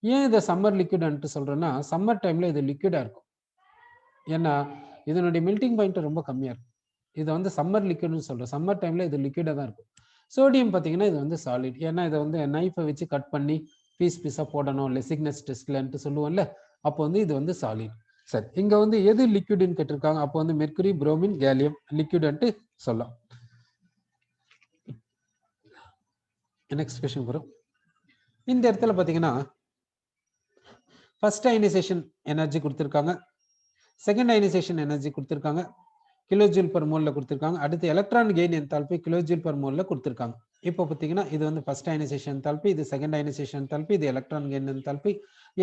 ஏன் இதை சம்மர் லிக்விட்ன்ட்டு சொல்றேன்னா சம்மர் டைம்ல இது லிக்விடா இருக்கும். ஏன்னா இதனுடைய மெல்டிங் பாயிண்ட் ரொம்ப கம்மியா இருக்கும். இதை வந்து சம்மர் லிக்விட்னு சொல்றோம். சம்மர் டைம்ல இது லிக்விடா தான் இருக்கும். சோடியம் பாத்தீங்கன்னா இது வந்து சாலிட். ஏன்னா இதை வந்து நைஃபை வச்சு கட் பண்ணி பீஸ் பீஸா போடணும் லெசிக்னஸ் டெஸ்ட்லன்ட்டு சொல்லுவோம்ல, அப்போ வந்து இது வந்து சாலிட். சரி, இங்க வந்து எது லிக்விட்னு கேட்டிருக்காங்க. அப்போ வந்து மெர்குரி, புரோமின், கேலியம் லிக்விட்ன்ட்டு சொல்லலாம். நெக்ஸ்ட் கொஸ்டின் வரும். இந்த இடத்துல பாத்தீங்கன்னா ஃபர்ஸ்ட் அயனைசேஷன் எனர்ஜி கொடுத்துருக்காங்க, செகண்ட் அயனைசேஷன் எனர்ஜி கொடுத்துருக்காங்க, கிலோஜூல் பர் மோல்ல கொடுத்துருக்காங்க. அடுத்து electron gain enthalpy kilojoule per மோல்ல கொடுத்துருக்காங்க. இப்போ பார்த்தீங்கன்னா இது வந்து ஃபர்ஸ்ட் அயனைசேஷன் என்தால்பி, இது செகண்ட் அயனைசேஷன் என்தால்பி, இது electron gain enthalpy,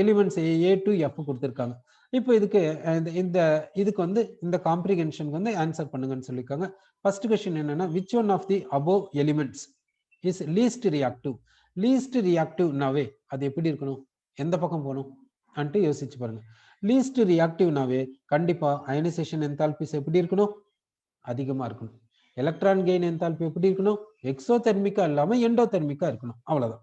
elements A to F கொடுத்துருக்காங்க. இப்போ இதுக்கு வந்து இந்த காம்ப்ரிஹென்ஷனுக்கு வந்து ஆன்சர் பண்ணுங்கன்னு சொல்லியிருக்காங்க. ஃபர்ஸ்ட் கொஸ்டின் என்னன்னா, which one of the above elements is least reactive? Least ரியாக்டிவ்னாவே அது எப்படி இருக்கணும், எந்த பக்கம் போகணும் அன்ட்டு யோசிச்சு பாருங்க. லீஸ்ட் ரியாக்டிவ்னாவே கண்டிப்பா அயனைசேஷன் என்தால்பிஸ் எப்படி இருக்கணும், அதிகமா இருக்கணும். எலக்ட்ரான் கெயின் என்தால்பி எப்படி இருக்கணும், எக்ஸோதெர்மிக்கா இல்லாம எண்டோதெர்மிக்கா இருக்கணும். அவ்வளவுதான்.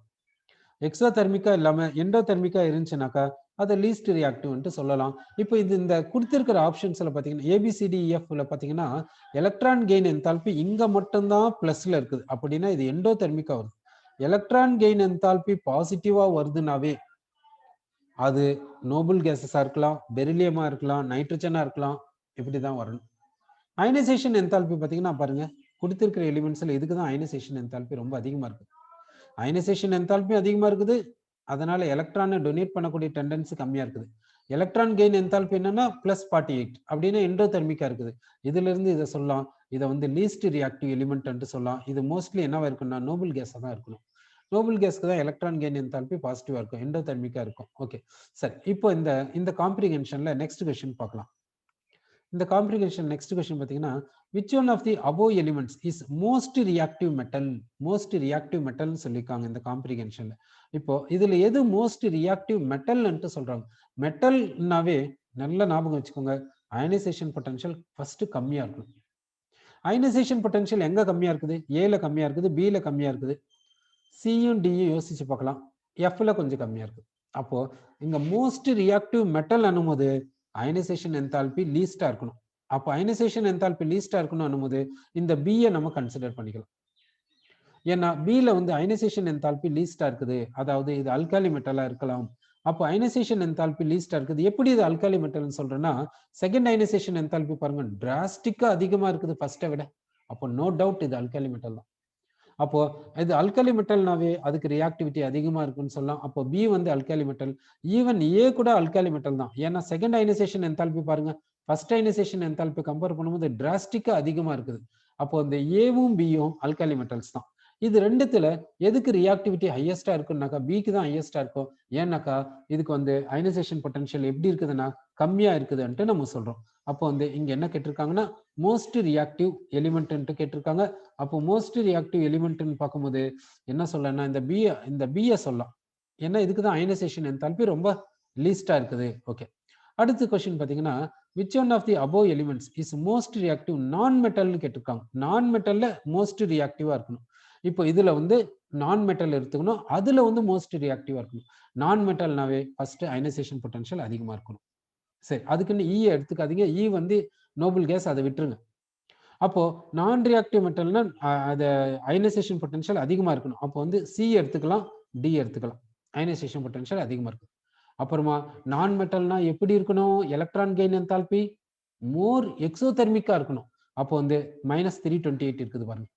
எக்ஸோதெர்மிக்கா இல்லாம எண்டோதெர்மிக்கா இருந்துச்சுனாக்கா அதை லீஸ்ட் ரியாக்டிவ்ன்ட்டு சொல்லலாம். இப்போ இந்த கொடுத்திருக்கிற ஆப்ஷன்ஸ்ல பாத்தீங்கன்னா ABCDEFல பாத்தீங்கன்னா எலக்ட்ரான் கெயின் என்தால்பி இங்க மட்டும்தான் பிளஸ்ல இருக்குது, அப்படின்னா இது எண்டோதெர்மிக்கா வருது. எலக்ட்ரான் கெயின் என்தால்பி பாசிட்டிவா வருதுனாவே அது நோபல் கேஸஸா இருக்கலாம், பெரிலியமா இருக்கலாம், நைட்ரஜனா இருக்கலாம், இப்படிதான் வரணும். அயனைசேஷன் என்தால்பி பாத்தீங்கன்னா பாருங்க, கொடுத்திருக்கிற எலிமெண்ட்ஸ்ல இதுக்கு தான் அயனைசேஷன் என்தால்பி ரொம்ப அதிகமா இருக்கு. அயனைசேஷன் என்தால்பி அதிகமா இருக்குது, அதனால எலக்ட்ரானை டொனேட் பண்ணக்கூடிய டெண்டன்சி கம்மியா இருக்குது. எலக்ட்ரான் கெயின் என்தால்பி என்னன்னா +48 அப்படின்னா எண்டோதெர்மிக்கா இருக்குது. இதுல இருந்து இதை சொல்லலாம், இதை வந்து லீஸ்ட் ரியாக்டிவ் எலிமெண்ட் சொல்லலாம். இது மோஸ்ட்லி என்னவா இருக்குன்னா நோபல் கேஸா தான் இருக்கணும். நோபல் கேஸ்க்கு தான் எலக்ட்ரான் கெயின் என்தால்பி பாசிட்டிவா இருக்கும், எண்டோதெர்மிக்கா இருக்கும். ஓகே சரி, இப்போ இந்த காம்ப்ரிஹென்ஷன்ல நெக்ஸ்ட் கொஸ்டின் பார்க்கலாம். இந்த காம்ப்ரிஹென்ஷன் நெக்ஸ்ட் கொஸ்டின் பாத்தீங்கன்னா, which one of the above elements is most reactive metal? most reactive metal சொல்லிருக்காங்க இந்த காம்ப்ரிஹென்ஷன்ல. இப்போ இதுல எது மோஸ்ட் ரியாக்டிவ் மெட்டல்னு சொல்றாங்க. மெட்டல்னாவே நல்ல ஞாபகம் வச்சுக்கோங்க, அயனைசேஷன் பொட்டன்ஷியல் ஃபர்ஸ்ட் கம்மியா இருக்கும். அயனைசேஷன் பொட்டன்ஷியல் எங்க கம்மியா இருக்குது, ஏல கம்மியா இருக்குது, பில கம்மியா இருக்குது, சியும் டியும் யோசிச்சு பார்க்கலாம், எஃப்ல கொஞ்சம் கம்மியா இருக்கு. அப்போ இங்க மோஸ்ட் ரியாக்டிவ் மெட்டல் அனும்போது அயனைசேஷன் என்தால்பி லீஸ்டா இருக்கணும். அப்போ அயனைசேஷன் என்தால்பி லீஸ்டா இருக்கணும் அனும்போது இந்த பியை நம்ம கன்சிடர் பண்ணிக்கலாம். ஏன்னா பில வந்து அயனைசேஷன் என்தால்பி லீஸ்டா இருக்குது, அதாவது இது அல்காலி மெட்டலா இருக்கலாம். அப்போ அயனைசேஷன் என்தால்பி லீஸ்டா இருக்குது. எப்படி இது அல்காலி மெட்டல்னு சொல்றேன்னா, செகண்ட் அயனைசேஷன் என்தால்பி பாருங்க டிராஸ்டிக்கா அதிகமா இருக்குது ஃபர்ஸ்ட்டை விட. அப்போ நோ டவுட் இது அல்காலி மெட்டல் தான். அப்போ இது அல்காலி மெட்டல்னாவே அதுக்கு ரியாக்டிவிட்டி அதிகமா இருக்குன்னு சொல்லலாம். அப்போ பி வந்து அல்காலி மெட்டல், ஈவன் ஏ கூட அல்காலி மெட்டல் தான். ஏன்னா செகண்ட் அயனைசேஷன் என்தால்பி பாருங்க ஃபர்ஸ்ட் அயனைசேஷன் என்தால்பி கம்பேர் பண்ணும்போது டிராஸ்டிக்கா அதிகமா இருக்குது. அப்போ இந்த ஏவும் பியும் அல்காலி மெட்டல்ஸ் தான். இது ரெண்டுத்துல எதுக்கு ரியாக்டிவிட்டி ஹையஸ்டா இருக்குன்னாக்கா பிக்கு தான் ஹையஸ்டா இருக்கும். ஏன்னாக்கா இதுக்கு வந்து அயனைசேஷன் பொட்டன்ஷியல் எப்படி இருக்குதுன்னா கம்மியா இருக்குதுன்ட்டு நம்ம சொல்றோம். அப்போ இங்க என்ன கேட்டிருக்காங்கன்னா மோஸ்ட் ரியாக்டிவ் எலிமெண்ட் கேட்டிருக்காங்க. அப்போ மோஸ்ட் ரியாக்டிவ் எலிமெண்ட்னு பார்க்கும்போது என்ன சொல்லலாம், இந்த பியை சொல்லலாம். ஏன்னா இதுக்கு தான் அயனைசேஷன் என்தால்பி ரொம்ப லீஸ்டா இருக்குது. ஓகே, அடுத்த கொஸ்டின் பாத்தீங்கன்னா, which one of the above elements is most reactive நான் மெட்டல்னு கேட்டிருக்காங்க. நான் மெட்டல்ல மோஸ்ட் ரியாக்டிவா இருக்கணும். இப்போ இதுல வந்து நான் மெட்டல் எடுத்துக்கணும், அதுல வந்து மோஸ்ட் ரியாக்டிவா இருக்கணும். நான் மெட்டல்னாவே ஃபர்ஸ்ட் அயனைசேஷன் பொட்டன்ஷியல் அதிகமா இருக்கணும். சரி, அதுக்குன்னு ஈ எடுத்துக்காதீங்க, ஈ வந்து நோபல் கேஸ், அதை விட்டுருங்க. அப்போ நான் ரியாக்டிவ் மெட்டல்னா அது அயனைசேஷன் பொட்டன்ஷியல் அதிகமா இருக்கணும். அப்போ வந்து சி எடுத்துக்கலாம், டி எடுத்துக்கலாம், அயனைசேஷன் பொட்டன்ஷியல் அதிகமா இருக்கும். அப்புறமா நான் மெட்டல்னா எப்படி இருக்கணும், எலக்ட்ரான் கெயின் என்தால்பி மோர் எக்ஸோதெர்மிக்கா இருக்கணும். அப்போ வந்து -328 இருக்குது பாருங்க.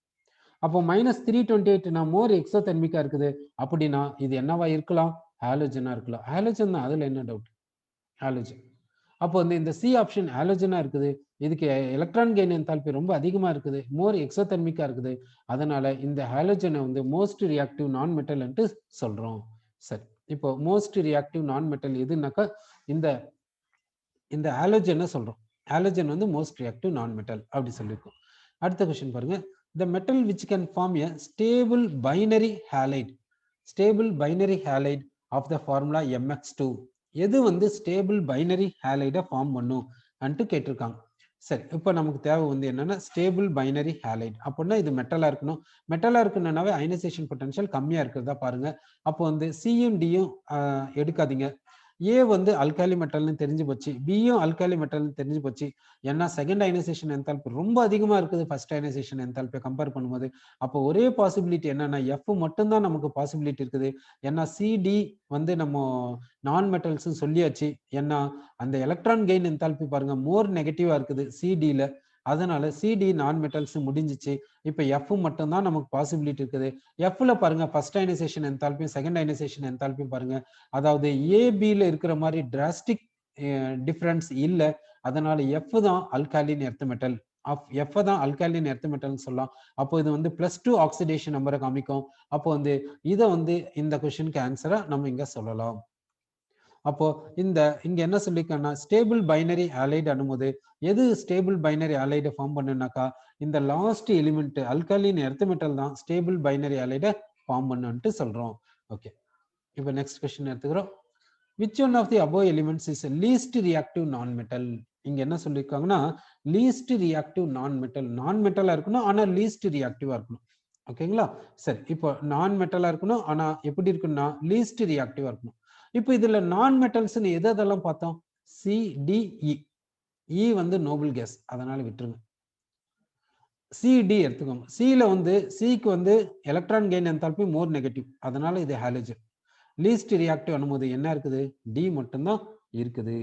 அப்போ -328 மோர் எக்ஸோதெர்மிக்கா இருக்குது அப்படின்னா இது என்னவா இருக்கலாம், ஹாலோஜனா இருக்கலாம். ஹாலோஜன் தான், அதுல என்ன டவுட், ஹாலோஜன். அப்போ இந்த சி ஆப்ஷன் ஹாலோஜனா இருக்குது. இதுக்கு எலக்ட்ரான் கெயின் என்தால்பி ரொம்ப அதிகமா இருக்குது, மோர் எக்ஸோதெர்மிக்கா இருக்குது. அதனால இந்த ஹாலோஜனை வந்து மோஸ்ட் ரியாக்டிவ் நான் மெட்டல்ன்ட்டு சொல்றோம். சரி, இப்போ மோஸ்ட் ரியாக்டிவ் நான் மெட்டல் எதுனாக்கா இந்த ஹாலோஜனை சொல்றோம். ஹாலோஜன் வந்து மோஸ்ட் ரியாக்டிவ் நான் மெட்டல் அப்படி சொல்லியிருக்கோம். அடுத்த கொஸ்டின் பாருங்க, the metal which can form a stable binary halide, stable binary halide of the formula MX2, எது வந்து ஸ்டேபிள் பைனரி ஹாலைடை ஃபார்ம் பண்ணும் அன்ட்டு கேட்டிருக்காங்க. சரி, இப்போ நமக்கு தேவை வந்து என்னன்னா ஸ்டேபிள் பைனரி ஹாலைட் அப்படின்னா இது மெட்டலா இருக்கணும். மெட்டலா இருக்குன்னாவே அயனைசேஷன் பொட்டன்ஷியல் கம்மியா இருக்கிறதா பாருங்க. அப்போ சியும் டியும் எடுக்காதீங்க. ஏ வந்து அல்காலி மெட்டல்னு தெரிஞ்சு போச்சு, பியும் அல்காலி மெட்டல்னு தெரிஞ்சு போச்சு. ஏன்னா செகண்ட் அயனைசேஷன் என்தால்பி ரொம்ப அதிகமா இருக்குது ஃபர்ஸ்ட் அயனைசேஷன் என்தால்பியை கம்பேர் பண்ணும்போது. அப்போ ஒரே பாசிபிலிட்டி என்னன்னா எஃப் மட்டும்தான் நமக்கு பாசிபிலிட்டி இருக்குது. ஏன்னா சிடி வந்து நம்ம நான் மெட்டல்ஸ் சொல்லியாச்சு. ஏன்னா அந்த எலக்ட்ரான் கெயின் என்தால்பி பாருங்க மோர் நெகட்டிவா இருக்குது சிடில. அதனால சிடி நான் மெட்டல்ஸ் முடிஞ்சிச்சு. இப்போ எஃப் மட்டும் தான் நமக்கு பாசிபிலிட்டி இருக்குது. எஃப்ல பாருங்க ஃபர்ஸ்ட் அயனைசேஷன் என்தால்பியும் செகண்ட் அயனைசேஷன் என்தால்பியும் பாருங்க. அதாவது ஏபில இருக்கிற மாதிரி டிராஸ்டிக் டிஃபரன்ஸ் இல்ல. அதனால எஃப் தான் அல்காலின் எர்த் மெட்டல். எஃப் தான் அல்காலின் எர்த் மெட்டல்னு சொல்லலாம். அப்போ இது வந்து +2 ஆக்சிடேஷன் நம்பரை காமிக்கும். அப்போ வந்து இதை வந்து இந்த கொஸ்டினுக்கு ஆன்சரா நம்ம இங்க சொல்லலாம். அப்போ இங்க என்ன சொல்லிருக்காங்கன்னா ஸ்டேபிள் பைனரி ஆலைடு அனும்போது எது ஸ்டேபிள் பைனரி ஆலைடு ஃபார்ம் பண்ணுனாக்கா இந்த last element alkaline earth metal தான் ஸ்டேபிள் பைனரி ஆலைட ஃபார்ம் பண்ணுன்ட்டு சொல்றோம். ஓகே, இப்போ நெக்ஸ்ட் கொஸ்டின் எடுத்துக்கிறோம். which one of the above elements is least reactive non-metal? இங்க என்ன சொல்லிருக்காங்கன்னா least reactive non-metal. non-metal இருக்கணும் ஆனா least reactive இருக்கணும். ஓகேங்களா? சரி, இப்போ non-metal இருக்கணும் ஆனா எப்படி இருக்குன்னா least reactive இருக்கணும். இப்போ இதுல non-metals எதெல்லாம் பார்த்தோம்? C, D, E. E வந்து நோபல் கேஸ், அதனால விட்டுருங்க. CD எடுத்துக்கோங்க. Cல வந்து Cக்கு வந்து எலக்ட்ரான் கெயின் என்தால்பி மோர் நெகட்டிவ், அதனால இது ஹாலஜன். லீஸ்ட் ரியாக்டிவ் அனுமதி என்ன இருக்குது? டி மட்டும்தான் இருக்குது.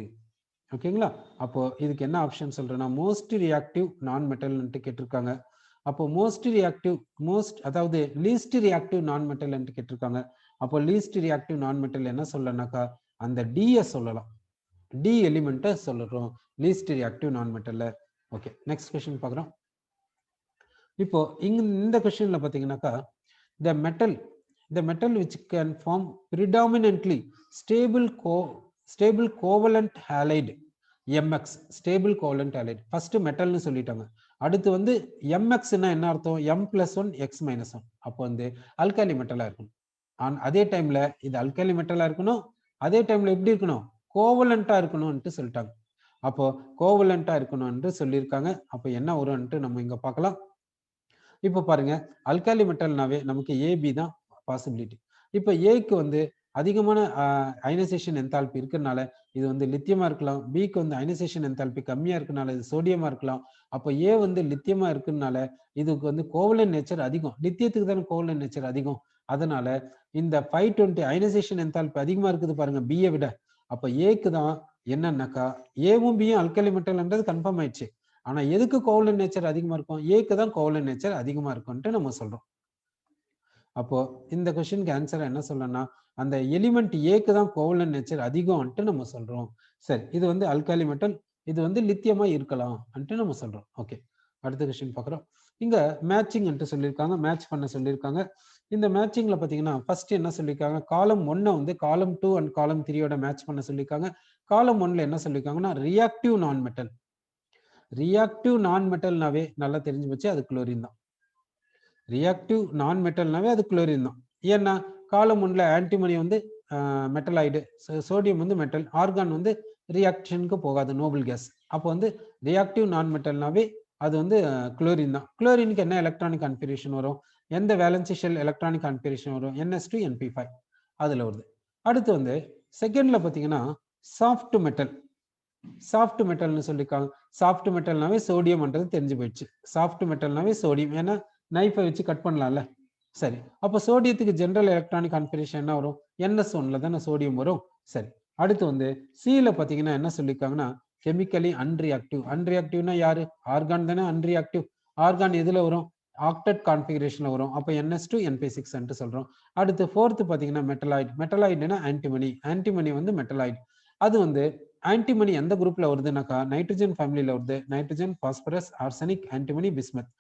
ஓகேங்களா? அப்போ இதுக்கு என்ன ஆப்ஷன் சொல்றேன்னா மோஸ்ட் ரியாக்டிவ் நான் மெட்டல்ன்ட்டு கேட்டிருக்காங்க. அப்போ மோஸ்ட் ரியாக்டிவ் அதாவது லீஸ்ட் ரியாக்டிவ் நான் மெட்டல் கேட்டிருக்காங்க. அப்போ லீஸ்ட் ரியாக்டிவ் நான் மெட்டல் என்ன சொல்லனாக்கா அந்த டியை சொல்லலாம். டி எலிமெண்ட்டை சொல்லுறோம் லீஸ்ட் ரியாக்டிவ் நான் மெட்டல்ல. ஓகே, நெக்ஸ்ட் கொஸ்டின் பார்க்குறோம். இப்போ இந்த கொஸ்டின்ல பார்த்தீங்கன்னாக்கா the metal which can form predominantly stable covalent halide mx, stable covalent halide. first metal னு சொல்லிட்டாங்க. அடுத்து வந்து mx னா என்ன அர்த்தம்? m+1 x-1. அப்போ வந்து அல்காலி மெட்டலா இருக்கும். அதே டைம்ல இது அல்காலி மெட்டலா இருக்கணும், அதே டைம்ல எப்படி இருக்கணும்? கோவலண்டா இருக்கணும்னு சொல்லிட்டாங்க. அப்போ கோவலண்டா இருக்கணும்னு சொல்லியிருக்காங்க. அப்போ என்ன வரும்னு நம்ம இங்க பார்க்கலாம். இப்போ பாருங்க அல்காலி மெட்டல்னாவே நமக்கு ஏபி தான் பாசிபிலிட்டி. இப்போ ஏக்கு வந்து அதிகமான அயனைசேஷன் என்தால்பி இருக்கிறதுனால இது வந்து லித்தியமா இருக்கலாம். பிக்கு வந்து அயனைசேஷன் என்தால்பி கம்மியா இருக்கனால இது சோடியமா இருக்கலாம். அப்போ ஏ வந்து லித்தியமா இருக்கிறதுனால இதுக்கு வந்து கோவலன் நேச்சர் அதிகம். லித்தியத்துக்கு தானே கோவலன் நேச்சர் அதிகம். அதனால இந்த 520 அயனைசேஷன் என்தால்பி அதிகமா இருக்குது பாருங்க பியை விட. அப்போ ஏக்கு தான் என்னன்னாக்கா ஏவும் பியும் அல்காலி மெட்டல்ன்றது கன்ஃபார்ம் ஆயிடுச்சு. ஆனா எதுக்கு கோவலன் நேச்சர் அதிகமா இருக்கும்? ஏக்கு தான் கோவலன் நேச்சர் அதிகமா இருக்கும்ட்டு நம்ம சொல்றோம். அப்போ இந்த கொஸ்டினுக்கு ஆன்சர் என்ன சொல்லணும்னா அந்த எலிமெண்ட் ஏக்கு தான் கோவலன் நேச்சர் அதிகம்ட்டு நம்ம சொல்றோம். சரி, இது வந்து அல்காலி மெட்டல், இது வந்து லித்தியமா இருக்கலாம் நம்ம சொல்றோம். ஓகே, அடுத்த கொஸ்டின் பார்க்குறோம். இங்க மேட்சிங் சொல்லியிருக்காங்க, மேட்ச் பண்ண சொல்லியிருக்காங்க. இந்த மேட்சிங்ல பாத்தீங்கன்னா ஃபர்ஸ்ட் என்ன சொல்லியிருக்காங்க, காலம் 1 வந்து காலம் 2 அண்ட் காலம் 3யோட மேட்ச் பண்ண சொல்லியிருக்காங்க. காலம் 1ல என்ன சொல்லியிருக்காங்கன்னா ரியாக்டிவ் நான் மெட்டல். ரியாக்டிவ் நான் மெட்டல்னாவே நல்லா தெரிஞ்சு போச்சு, அது குளோரின் தான். ரியாக்டிவ் நான் மெட்டல்னாவே அது குளோரின் தான். ஏன்னா காலம் 1ல ஆன்டிமனி வந்து மெட்டலாய்டு, சோடியம் வந்து மெட்டல், ஆர்கான் வந்து ரியாக்ஷனுக்கு போகாது, நோபல் கேஸ். அப்போ வந்து ரியாக்டிவ் நான் மெட்டல்னாவே அது வந்து குளோரின் தான். குளோரினுக்கு என்ன எலக்ட்ரானிக் கான்ஃபிகரேஷன் வரும்? எந்த வேலன்சி ஷெல் எலக்ட்ரானிக் கான்ஃபிகரேஷன் வரும்? NS2 NP5 அதுல வருது. அடுத்து வந்து செகண்ட்ல பாத்தீங்கன்னா சாஃப்ட் மெட்டல். சாஃப்ட் மெட்டல்னு சொல்லியிருக்காங்க. சாஃப்ட் மெட்டல்னாவே சோடியம்ன்றது தெரிஞ்சு போயிடுச்சு. சாஃப்ட் மெட்டல்னாவே சோடியம், ஏன்னா நைஃபை வச்சு கட் பண்ணலாம்ல. சரி, அப்போ சோடியத்துக்கு ஜெனரல் எலக்ட்ரானிக் கான்ஃபிகரேஷன் என்ன வரும்? NS1ல தானே சோடியம் வரும். சரி, அடுத்து வந்து சில பாத்தீங்கன்னா என்ன சொல்லியிருக்காங்கன்னா கெமிக்கலி அன்ரியாக்டிவ். அன்ரியாக்டிவ்னா யாரு? ஆர்கான் தானே அன்ரியாக்டிவ். ஆர்கான் எதுல வரும்? ஆக்டட் கான்ஃபிகரேஷன்ல வரும். அப்போ NS2 NP6 சொல்றோம். அடுத்து ஃபோர்த் பாத்தீங்கன்னா மெட்டலாய்டு. மெட்டலாய்டுனா ஆன்டிமனி. ஆன்டிமனி வந்து மெட்டலாய்டு. அது வந்து ஆன்டிமனி எந்த குரூப்ல வருதுனாக்கா நைட்ரஜன் ஃபேமிலியில வருது. Nitrogen, phosphorus, arsenic, antimony, bismuth.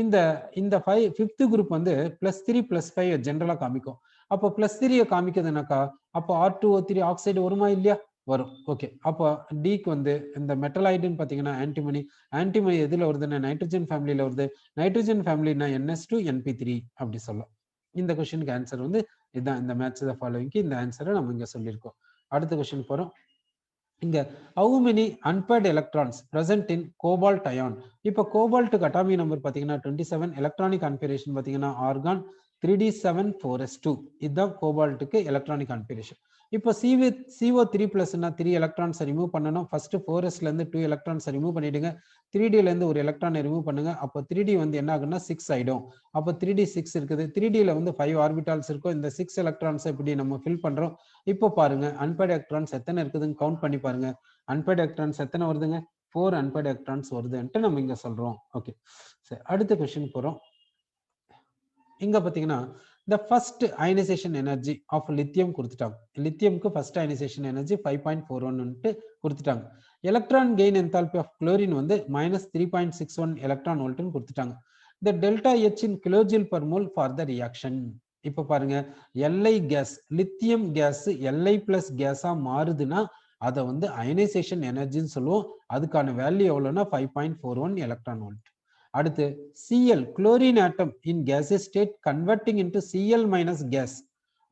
இந்த 5th குரூப் வந்து +3 +5 ஜெனரலா காமிக்கும். அப்போ +3 காமிக்குதுனாக்கா அப்போ R2O3 ஆக்சைடு வருமா இல்லையா? வரும். ஓகே, அப்போ டிக்கு வந்து இந்த மெட்டலாய்டுன்னு பாத்தீங்கன்னா ஆன்டிமனி. ஆன்டிமனி எதுல வருதுன்னா நைட்ரஜன் ஃபேமிலியில வருது. நைட்ரஜன் ஃபேமிலினா NS2 NP3 அப்படி சொல்லலாம். இந்த கொஸ்டினுக்கு ஆன்சர் வந்து இதுதான். இந்த மேட்ச் த ஃபாலோவிங்க்கு இந்த ஆன்சரை நம்ம இங்க சொல்லியிருக்கோம். அடுத்த கொஸ்டின் போறோம். இங்க how many unpaired electrons present in cobalt ion? இப்போ கோபால்ட்டுக்கு அட்டாமிக் நம்பர் பாத்தீங்கன்னா 27, எலக்ட்ரானிக் கான்ஃபிகரேஷன் பாத்தீங்கன்னா ஆர்கான் 3d7 4s2. இதுதான் கோபால்ட்டுக்கு எலக்ட்ரானிக் கான்ஃபிகரேஷன். இப்போ CO3+னா 3 எலக்ட்ரான்ஸ் ரிமூவ் பண்ணணும். ஃபர்ஸ்ட் 4sல இருந்து 2 எலக்ட்ரான்ஸ் ரிமூவ் பண்ணிடுங்க. 3dல இருந்து ஒரு எலக்ட்ரானை ரிமூவ் பண்ணுங்க. அப்போ 3d வந்து என்ன ஆகும்னா 6 ஆயிடும். அப்போ 3d 6 இருக்குது. 3dல வந்து 5 ஆர்பிட்டால்ஸ் இருக்கும். இந்த 6 எலக்ட்ரான்ஸ் இப்படி நம்ம ஃபில் பண்றோம். இப்போ பாருங்க அன்பேர்ட் எலக்ட்ரான்ஸ் எத்தனை இருக்குதுன்னு கவுண்ட் பண்ணி பாருங்க. அன்பேர்ட் எலக்ட்ரான்ஸ் எத்தனை வருதுங்க? 4 அன்பேர்ட் எலக்ட்ரான்ஸ் வருதுன்ட்டு நம்ம இங்க சொல்றோம். ஓகே, சரி அடுத்த கொஸ்டின் போறோம். இங்க பாத்தீங்கன்னா the first ionization energy of lithium கொடுத்துட்டாங்க. லித்தியம்க்கு ஃபர்ஸ்ட் ionization energy 5.41 கொடுத்துட்டாங்க. Electron gain enthalpy of chlorine வந்து -3.61 எலக்ட்ரான் வோல்ட்னு கொடுத்துட்டாங்க. the delta H in kilojoule per mole for the reaction. இப்ப பாருங்க, Li gas, lithium gas Li plus கேஸா மாறுதுன்னா அதை வந்து அயனைசேஷன் எனர்ஜின்னு சொல்லுவோம். அதுக்கான வேல்யூ எவ்வளவுனா 5.41 எலக்ட்ரான் வோல்ட். அடுத்து Cl, chlorine atom in gaseous state converting into Cl minus gas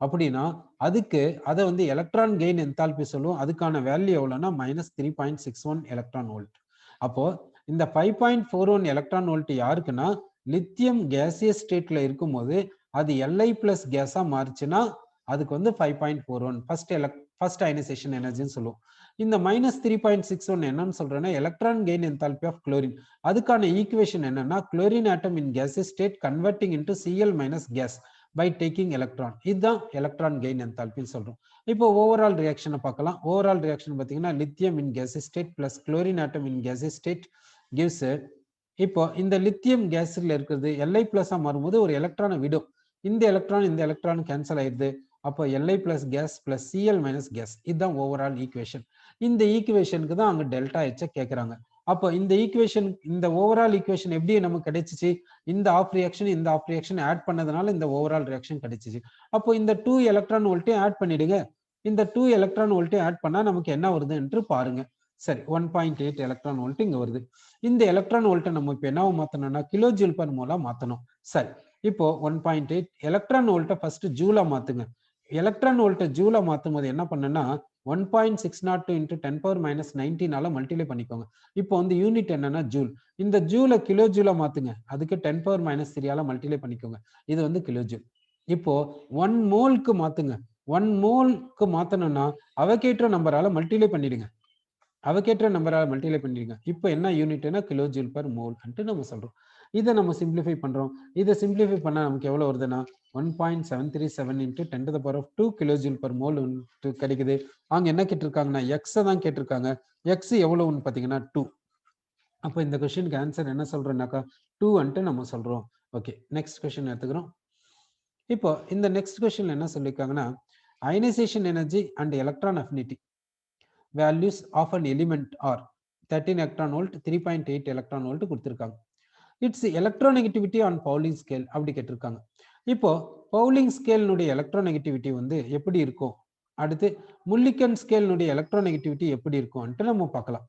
அப்படின்னா அதுக்கு அதை வந்து எலக்ட்ரான் கெயின் என்தால்பி சொல்லுவோம். அதுக்கான வேல்யூ எவ்வளவுனா -3.61 எலக்ட்ரான் வோல்ட். அப்போ இந்த 5.41 எலக்ட்ரான் வோல்ட் யாருக்குன்னா லித்தியம் கேசியஸ் ஸ்டேட்ல இருக்கும்போது அது Li பிளஸ் கேஸா மாறுச்சுன்னா அதுக்கு வந்து 5.41 ஃபர்ஸ்ட் அயனைசேஷன் எனர்ஜின்னு சொல்லுவோம். இந்த -3.61 என்னன்னு சொல்றேன்னா electron gain enthalpy of chlorine. அதுக்கான ஈக்குவேஷன் என்னன்னா chlorine atom in gaseous state converting into Cl minus gas by taking electron. இதுதான் எலக்ட்ரான் கெயின் என்தால்பின்னு சொல்றோம். இப்போ ஓவரால் ரியாக்ஷனை பார்க்கலாம். ஓவரால் ரியாக்ஷன் பார்த்தீங்கன்னா lithium in gaseous state plus chlorine atom in gaseous state gives. இப்போ இந்த லித்தியம் கேஸ்ல இருக்கிறது Li பிளஸா மாறும்போது ஒரு எலக்ட்ரானை விடும். இந்த எலக்ட்ரான் கேன்சல் ஆயிடுது. அப்போ Li plus gas plus Cl minus gas. இதுதான் ஓவரால் ஈக்குவேஷன். இந்த ஈக்குவேஷனுக்கு தான் அங்க டெல்டா H கேட்கறாங்க. அப்போ இந்த ஈக்குவேஷன், இந்த ஓவரால் ஈக்குவேஷன் எப்படி நமக்கு கிடைச்சிச்சு? இந்த ஆஃப் ரியாக்ஷன் ஆட் பண்ணதுனால இந்த ஓவரால் ரியாக்ஷன் கிடைச்சிச்சு. அப்போ இந்த 2 எலக்ட்ரான் வோல்ட்டையும் ஆட் பண்ணிடுங்க. இந்த 2 எலக்ட்ரான் வோல்ட்டையும் ஆட் பண்ணா நமக்கு என்ன வருது என்று பாருங்க. சரி, 1.8 எலக்ட்ரான் வோல்ட் இங்க வருது. இந்த எலக்ட்ரான் வோல்ட்டை நம்ம இப்போ என்னவா மாத்தணும்னா கிலோ ஜூல் பர் மோலா மாத்தணும். சரி, இப்போ 1.8 எலக்ட்ரான் வோல்ட்டை ஃபர்ஸ்ட் ஜூலா மாத்துங்க. எலக்ட்ரான் வோல்ட்டை ஜூலா மாத்தும் போது என்ன பண்ணுன்னா 1.602 into 10⁻⁹ மல்டிப்ளை பண்ணிக்கோங்க. இப்போ வந்து யூனிட் என்னன்னா ஜூல். இந்த ஜூலை கிலோ ஜூலா மாத்துங்க. அதுக்கு 10⁻³ மல்டிப்ளை பண்ணிக்கோங்க. இது வந்து கிலோ ஜூல். இப்போ 1 மோல்க்கு மாத்துங்க. 1 மோல்க்கு மாத்தணும்னா அவகேட்ரோ நம்பரால மல்டிப்ளை பண்ணிடுங்க. அவகேட்ரோ நம்பரால மல்டிப்ளை பண்ணிடுங்க. இப்போ என்ன யூனிட்னா கிலோ ஜூல் பர் மோல் நம்ம சொல்றோம். இதை நம்ம சிம்பிளிஃபை பண்றோம். இதை சிம்பிளிஃபை பண்ணா நமக்கு எவ்வளவு வருதுன்னா 1.737 into 10⁻² கிலோஜூல் பர் மோல் கிடைக்குது. அவங்க என்ன கேட்டிருக்காங்கன்னா எக்ஸை தான் கேட்டிருக்காங்க. எக்ஸ் எவ்வளவுன்னு பாத்தீங்கன்னா 2. அப்போ இந்த கொஸ்டினுக்கு ஆன்சர் என்ன சொல்றோம்னாக்கா 2 நம்ம சொல்றோம். ஓகே, நெக்ஸ்ட் கொஸ்டின் எடுத்துக்கிறோம். இப்போ இந்த நெக்ஸ்ட் கொஸ்டின் என்ன சொல்லியிருக்காங்கன்னா ionization energy and electron affinity values of an element are 13 electron volt 3.8 electron volt கொடுத்திருக்காங்க. Its electronegativity on Pauling scale அப்படி கேட்டிருக்காங்க. இப்போ பவுலிங் ஸ்கேலினுடைய எலக்ட்ரோநெகட்டிவிட்டி வந்து எப்படி இருக்கும், அடுத்து முல்லிக்கன் ஸ்கேலினுடைய எலக்ட்ரோநெகட்டிவிட்டி எப்படி இருக்கும்ன்ட்டு நம்ம பார்க்கலாம்.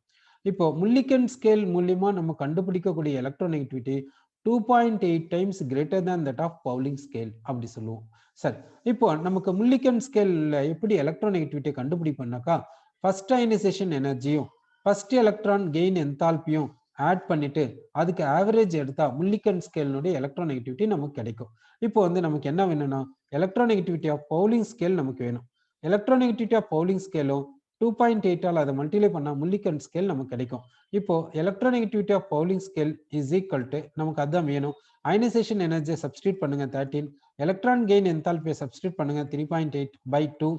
இப்போ முல்லிக்கன் ஸ்கேல் மூலியமா நம்ம கண்டுபிடிக்கக்கூடிய electronegativity 2.8 times greater than that of Pauling scale அப்படி சொல்லுவோம். சரி, இப்போ நமக்கு முல்லிக்கன் ஸ்கேல்ல எப்படி எலக்ட்ரோநெகட்டிவிட்டி கண்டுபிடிப்போம்னாக்கா ஃபர்ஸ்ட் அயனைசேஷன் எனர்ஜியும் ஃபர்ஸ்ட் எலக்ட்ரான் கெயின் என்தால்பியும் ஆட் பண்ணிட்டு அதுக்கு ஆவரேஜ் எடுத்தா முல்லிக்கன் ஸ்கேலினுடைய எலக்ட்ரோநெகட்டிவிட்டி நமக்கு கிடைக்கும். இப்போ வந்து நமக்கு என்ன வேணும்னா எலக்ட்ரோநெகட்டிவிட்டி ஆஃப் பவுலிங் ஸ்கேல் நமக்கு வேணும். எலக்ட்ரோநெகட்டிவிட்டி ஆஃப் பவுலிங் ஸ்கேலும் 2.8 அதை மல்டிப்ளை பண்ணா முல்லிக்கன் ஸ்கேல் நமக்கு கிடைக்கும். இப்போ electronegativity of Pauling scale is equal to நமக்கு அதான் வேணும். அயனைசேஷன் எனர்ஜியை சப்ஸ்டியூட் பண்ணுங்க 13, எலக்ட்ரான் கெயின் என்தால்பியை சப்ஸ்டியூட் பண்ணுங்க 3.8/2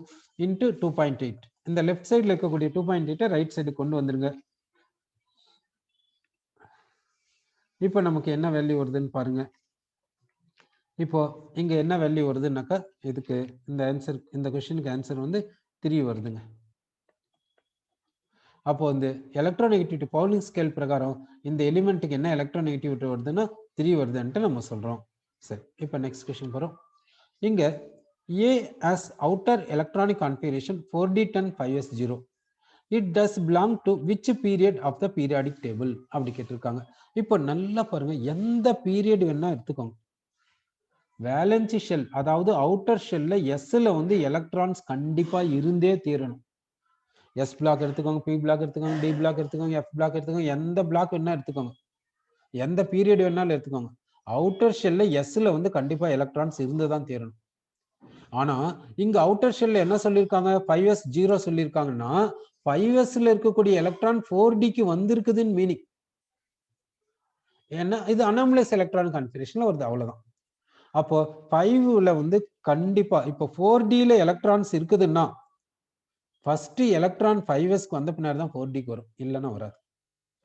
into 2.8. இந்த லெஃப்ட் சைட்ல இருக்கக்கூடிய 2.8 ரைட் சைடு கொண்டு வந்துருங்க. இப்போ நமக்கு என்ன வேல்யூ வருதுன்னு பாருங்க. இப்போ இங்க என்ன வேல்யூ வருதுன்னாக்கா இதுக்கு இந்த ஆன்சர், இந்த கொஸ்டினுக்கு ஆன்சர் வந்து 3 வருதுங்க. அப்போ வந்து எலக்ட்ரோநெகட்டிவிட்டி பவுலிங் ஸ்கேல் பிரகாரம் இந்த எலிமெண்ட்டுக்கு என்ன எலக்ட்ரோநெகட்டிவிட்டி வருதுன்னா 3 வருதுன்ட்டு நம்ம சொல்றோம். சரி, இப்போ நெக்ஸ்ட் கொஸ்டின் போறோம். இங்க A as outer electronic configuration 4d10 5s0. It does belong to which period of the periodic table அப்படி கேட்டிருக்காங்க. இப்போ நல்லா பாருங்க, எந்த பீரியட் வேணா எடுத்துக்கோங்க. வேலன்சி ஷெல் அதாவது அவுட்டர் ஷெல்ல எஸ்ல வந்து எலக்ட்ரான்ஸ் கண்டிப்பா இருந்தே தீரணும். எஸ் பிளாக் எடுத்துக்கோங்க, பி பிளாக் எடுத்துக்கோங்க, டி பிளாக் எடுத்துக்கோங்க, எஃப் பிளாக் எடுத்துக்கோங்க, எந்த பிளாக் வேணா எடுத்துக்கோங்க, எந்த பீரியட் வேணாலும் எடுத்துக்கோங்க. அவுட்டர் ஷெல்ல எஸ்ல வந்து கண்டிப்பா எலக்ட்ரான்ஸ் இருந்துதான் தீரணும். ஆனா இங்க அவுட்டர் ஷெல்ல என்ன சொல்லியிருக்காங்க 5s0 சொல்லியிருக்காங்கன்னா 5sல இருக்கக்கூடிய எலக்ட்ரான் 4dக்கு வந்திருக்குதுன்னு மீனிங். ஏன்னா இது அனாமலஸ் எலக்ட்ரான் கான்ஃபிகரேஷன்ல வருது, அவ்வளவுதான். அப்போ 5ல வந்து கண்டிப்பா இப்போ 4dல எலக்ட்ரான்ஸ் இருக்குதுன்னா ஃபர்ஸ்ட் எலக்ட்ரான் 5sக்கு வந்த பின்னாடி தான் 4dக்கு வரும், இல்லைன்னா வராது.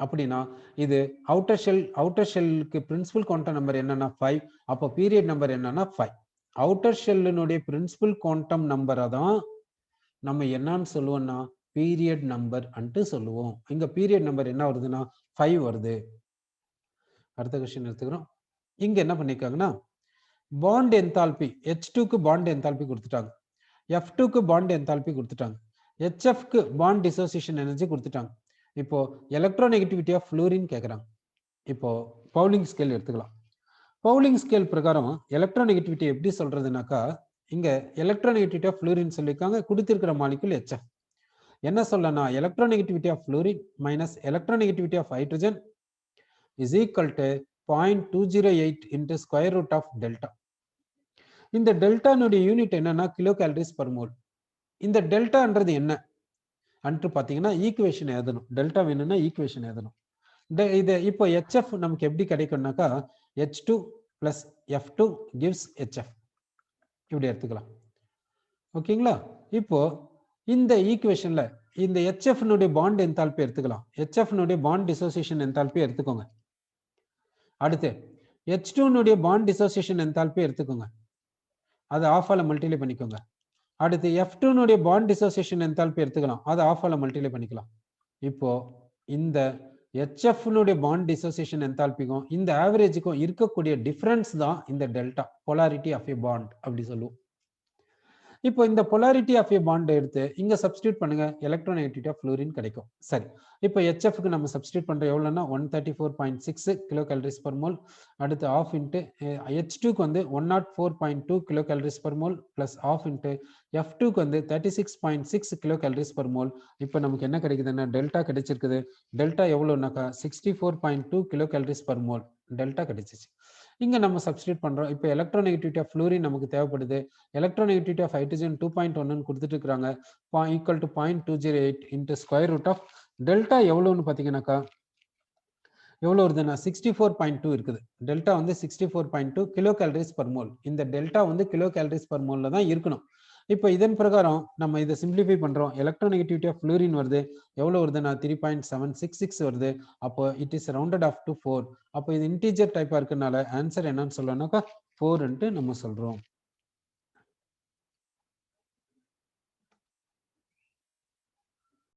அப்படின்னா இது அவுட்டர் ஷெல்லுக்கு பிரின்சிபல் குவாண்டம் நம்பர் என்னன்னா 5. அப்போ பீரியட் நம்பர் என்னன்னா 5. அவுட்டர் ஷெல்லினுடைய பிரின்சிபல் குவாண்டம் நம்பரை தான் நம்ம என்னன்னு சொல்லுவோம்னா பீரியட் நம்பர் அன்ட்டு சொல்லுவோம். இங்க பீரியட் நம்பர் என்ன வருதுன்னா 5 வருது. அடுத்த கொஸ்டின் எடுத்துக்கிறோம். இங்க என்ன பண்ணிருக்காங்கன்னா பாண்ட் என்தால்பி H2க்கு பாண்ட் என்தால்பி கொடுத்துட்டாங்க, F2க்கு பாண்ட் என்தால்பி கொடுத்துட்டாங்க, HFக்கு பாண்ட் டிசோசியேஷன் எனர்ஜி கொடுத்துட்டாங்க. இப்போ எலக்ட்ரோநெகட்டிவிட்டி ஆஃப் ஃப்ளூரின் கேட்குறாங்க. இப்போ பவுலிங் ஸ்கேல் எடுத்துக்கலாம். பவுலிங் ஸ்கேல் பிரகாரம் எலக்ட்ரோநெகட்டிவிட்டி எப்படி சொல்றதுனாக்கா இங்க எலக்ட்ரோநெகட்டிவிட்டி ஆஃப் ஃப்ளூரின் சொல்லியிருக்காங்க, கொடுத்திருக்கிற மாலிகுல் HF. என்ன சொல்லனா electronegativity of fluorine minus electronegativity of hydrogen is equal to 0.208 into square root of delta. இந்த டெல்டானுடைய யூனிட் என்னன்னா கிலோ கேலரிஸ் பர் மோல். இந்த டெல்டான்றது என்ன அன்று பார்த்தீங்கன்னா ஈக்குவேஷன் எழுதணும். டெல்டா வேணும்னா ஈக்குவேஷன் எழுதணும். இது இப்போ HF நமக்கு எப்படி கிடைக்கும்னாக்கா H2 plus F2 gives HF இப்படி எடுத்துக்கலாம். ஓகேங்களா? இப்போ இந்த ஈக்குவேஷன்ல இந்த HF னுடைய பாண்ட் என்தால்பி எடுத்துக்கலாம். HF னுடைய பாண்ட் டிசோசியேஷன் என்தால்பி எடுத்துக்கோங்க. அடுத்து H2 னுடைய பாண்ட் டிசோசியேஷன் என்தால்பி எடுத்துக்கோங்க, அது ஆஃபால மல்டிப்ளை பண்ணிக்கோங்க. அடுத்து F2 னுடைய பாண்ட் டிசோசியேஷன் என்தால்பி எடுத்துக்கலாம், அது ஆஃபால மல்டிப்ளை பண்ணிக்கலாம். இப்போ இந்த HF னுடைய பாண்ட் டிசோசியேஷன் என்தால்பிக்கும் இந்த ஆவரேஜுக்கும் இருக்கக்கூடிய டிஃபரன்ஸ் தான் இந்த delta, polarity of a bond அப்படி சொல்லுவோம். இப்போ இந்த polarity ஆஃப் எ பாண்ட் எடுத்து இங்க சப்ஸ்டிட்யூட் பண்ணுங்க, எலக்ட்ரோநெகட்டிவிட்டி ஆஃப் ஃப்ளூரின் கிடைக்கும். சரி, இப்போ HFக்கு நம்ம சப்ஸ்டிட்யூட் பண்ற எவ்வளவுன்னா 134.6 கிலோ கேலரிஸ் பர் மோல். அடுத்து ஆஃப் இன்ட்டு H2க்கு வந்து 104.2 kilo calories per mole plus half into F2க்கு வந்து 36.6 கிலோ கேலரிஸ் பர் மோல். இப்போ நமக்கு என்ன கிடைக்குதுன்னா டெல்டா கிடைச்சிருக்குது. டெல்டா எவ்வளவுனாக்கா 64.2 kilo calories per mole delta கிடைச்சிச்சு. இங்க நம்ம சப்ஸ்டிட்யூட் பண்றோம். இப்போ எலக்ட்ரோநெகட்டிவிட்டி ஆஃப் ஃப்ளூரின் நமக்கு தேவைப்படுது. எலக்ட்ரோநெகட்டிவிட்டி ஆஃப் ஹைட்ரஜன் 2.1 கொடுத்துட்டு இருக்காங்க, equal to 0.208 into square root of delta எவ்வளவுன்னு பாத்தீங்கன்னாக்கா எவ்வளவு வருதுன்னா 64.2 இருக்குது. டெல்டா வந்து 64.2 கிலோ கேலரிஸ் பர் மோல். இந்த டெல்டா வந்து கிலோ கேலரிஸ் பர் மோல்ல தான் இருக்கணும். இப்போ இதன் பிரகாரம் நம்ம இதை சிம்பிளிஃபை பண்றோம். எலக்ட்ரோநெகட்டிவிட்டி ஆஃப் ஃப்ளூரின் வருது, எவ்வளவு வருதுன்னா 3.766 வருது. அப்போ it is rounded of to 4. அப்போ இது இன்டீஜர் டைப்பா இருக்கனால ஆன்சர் என்னன்னு சொல்லணும்னாக்கா 4 நம்ம சொல்றோம்.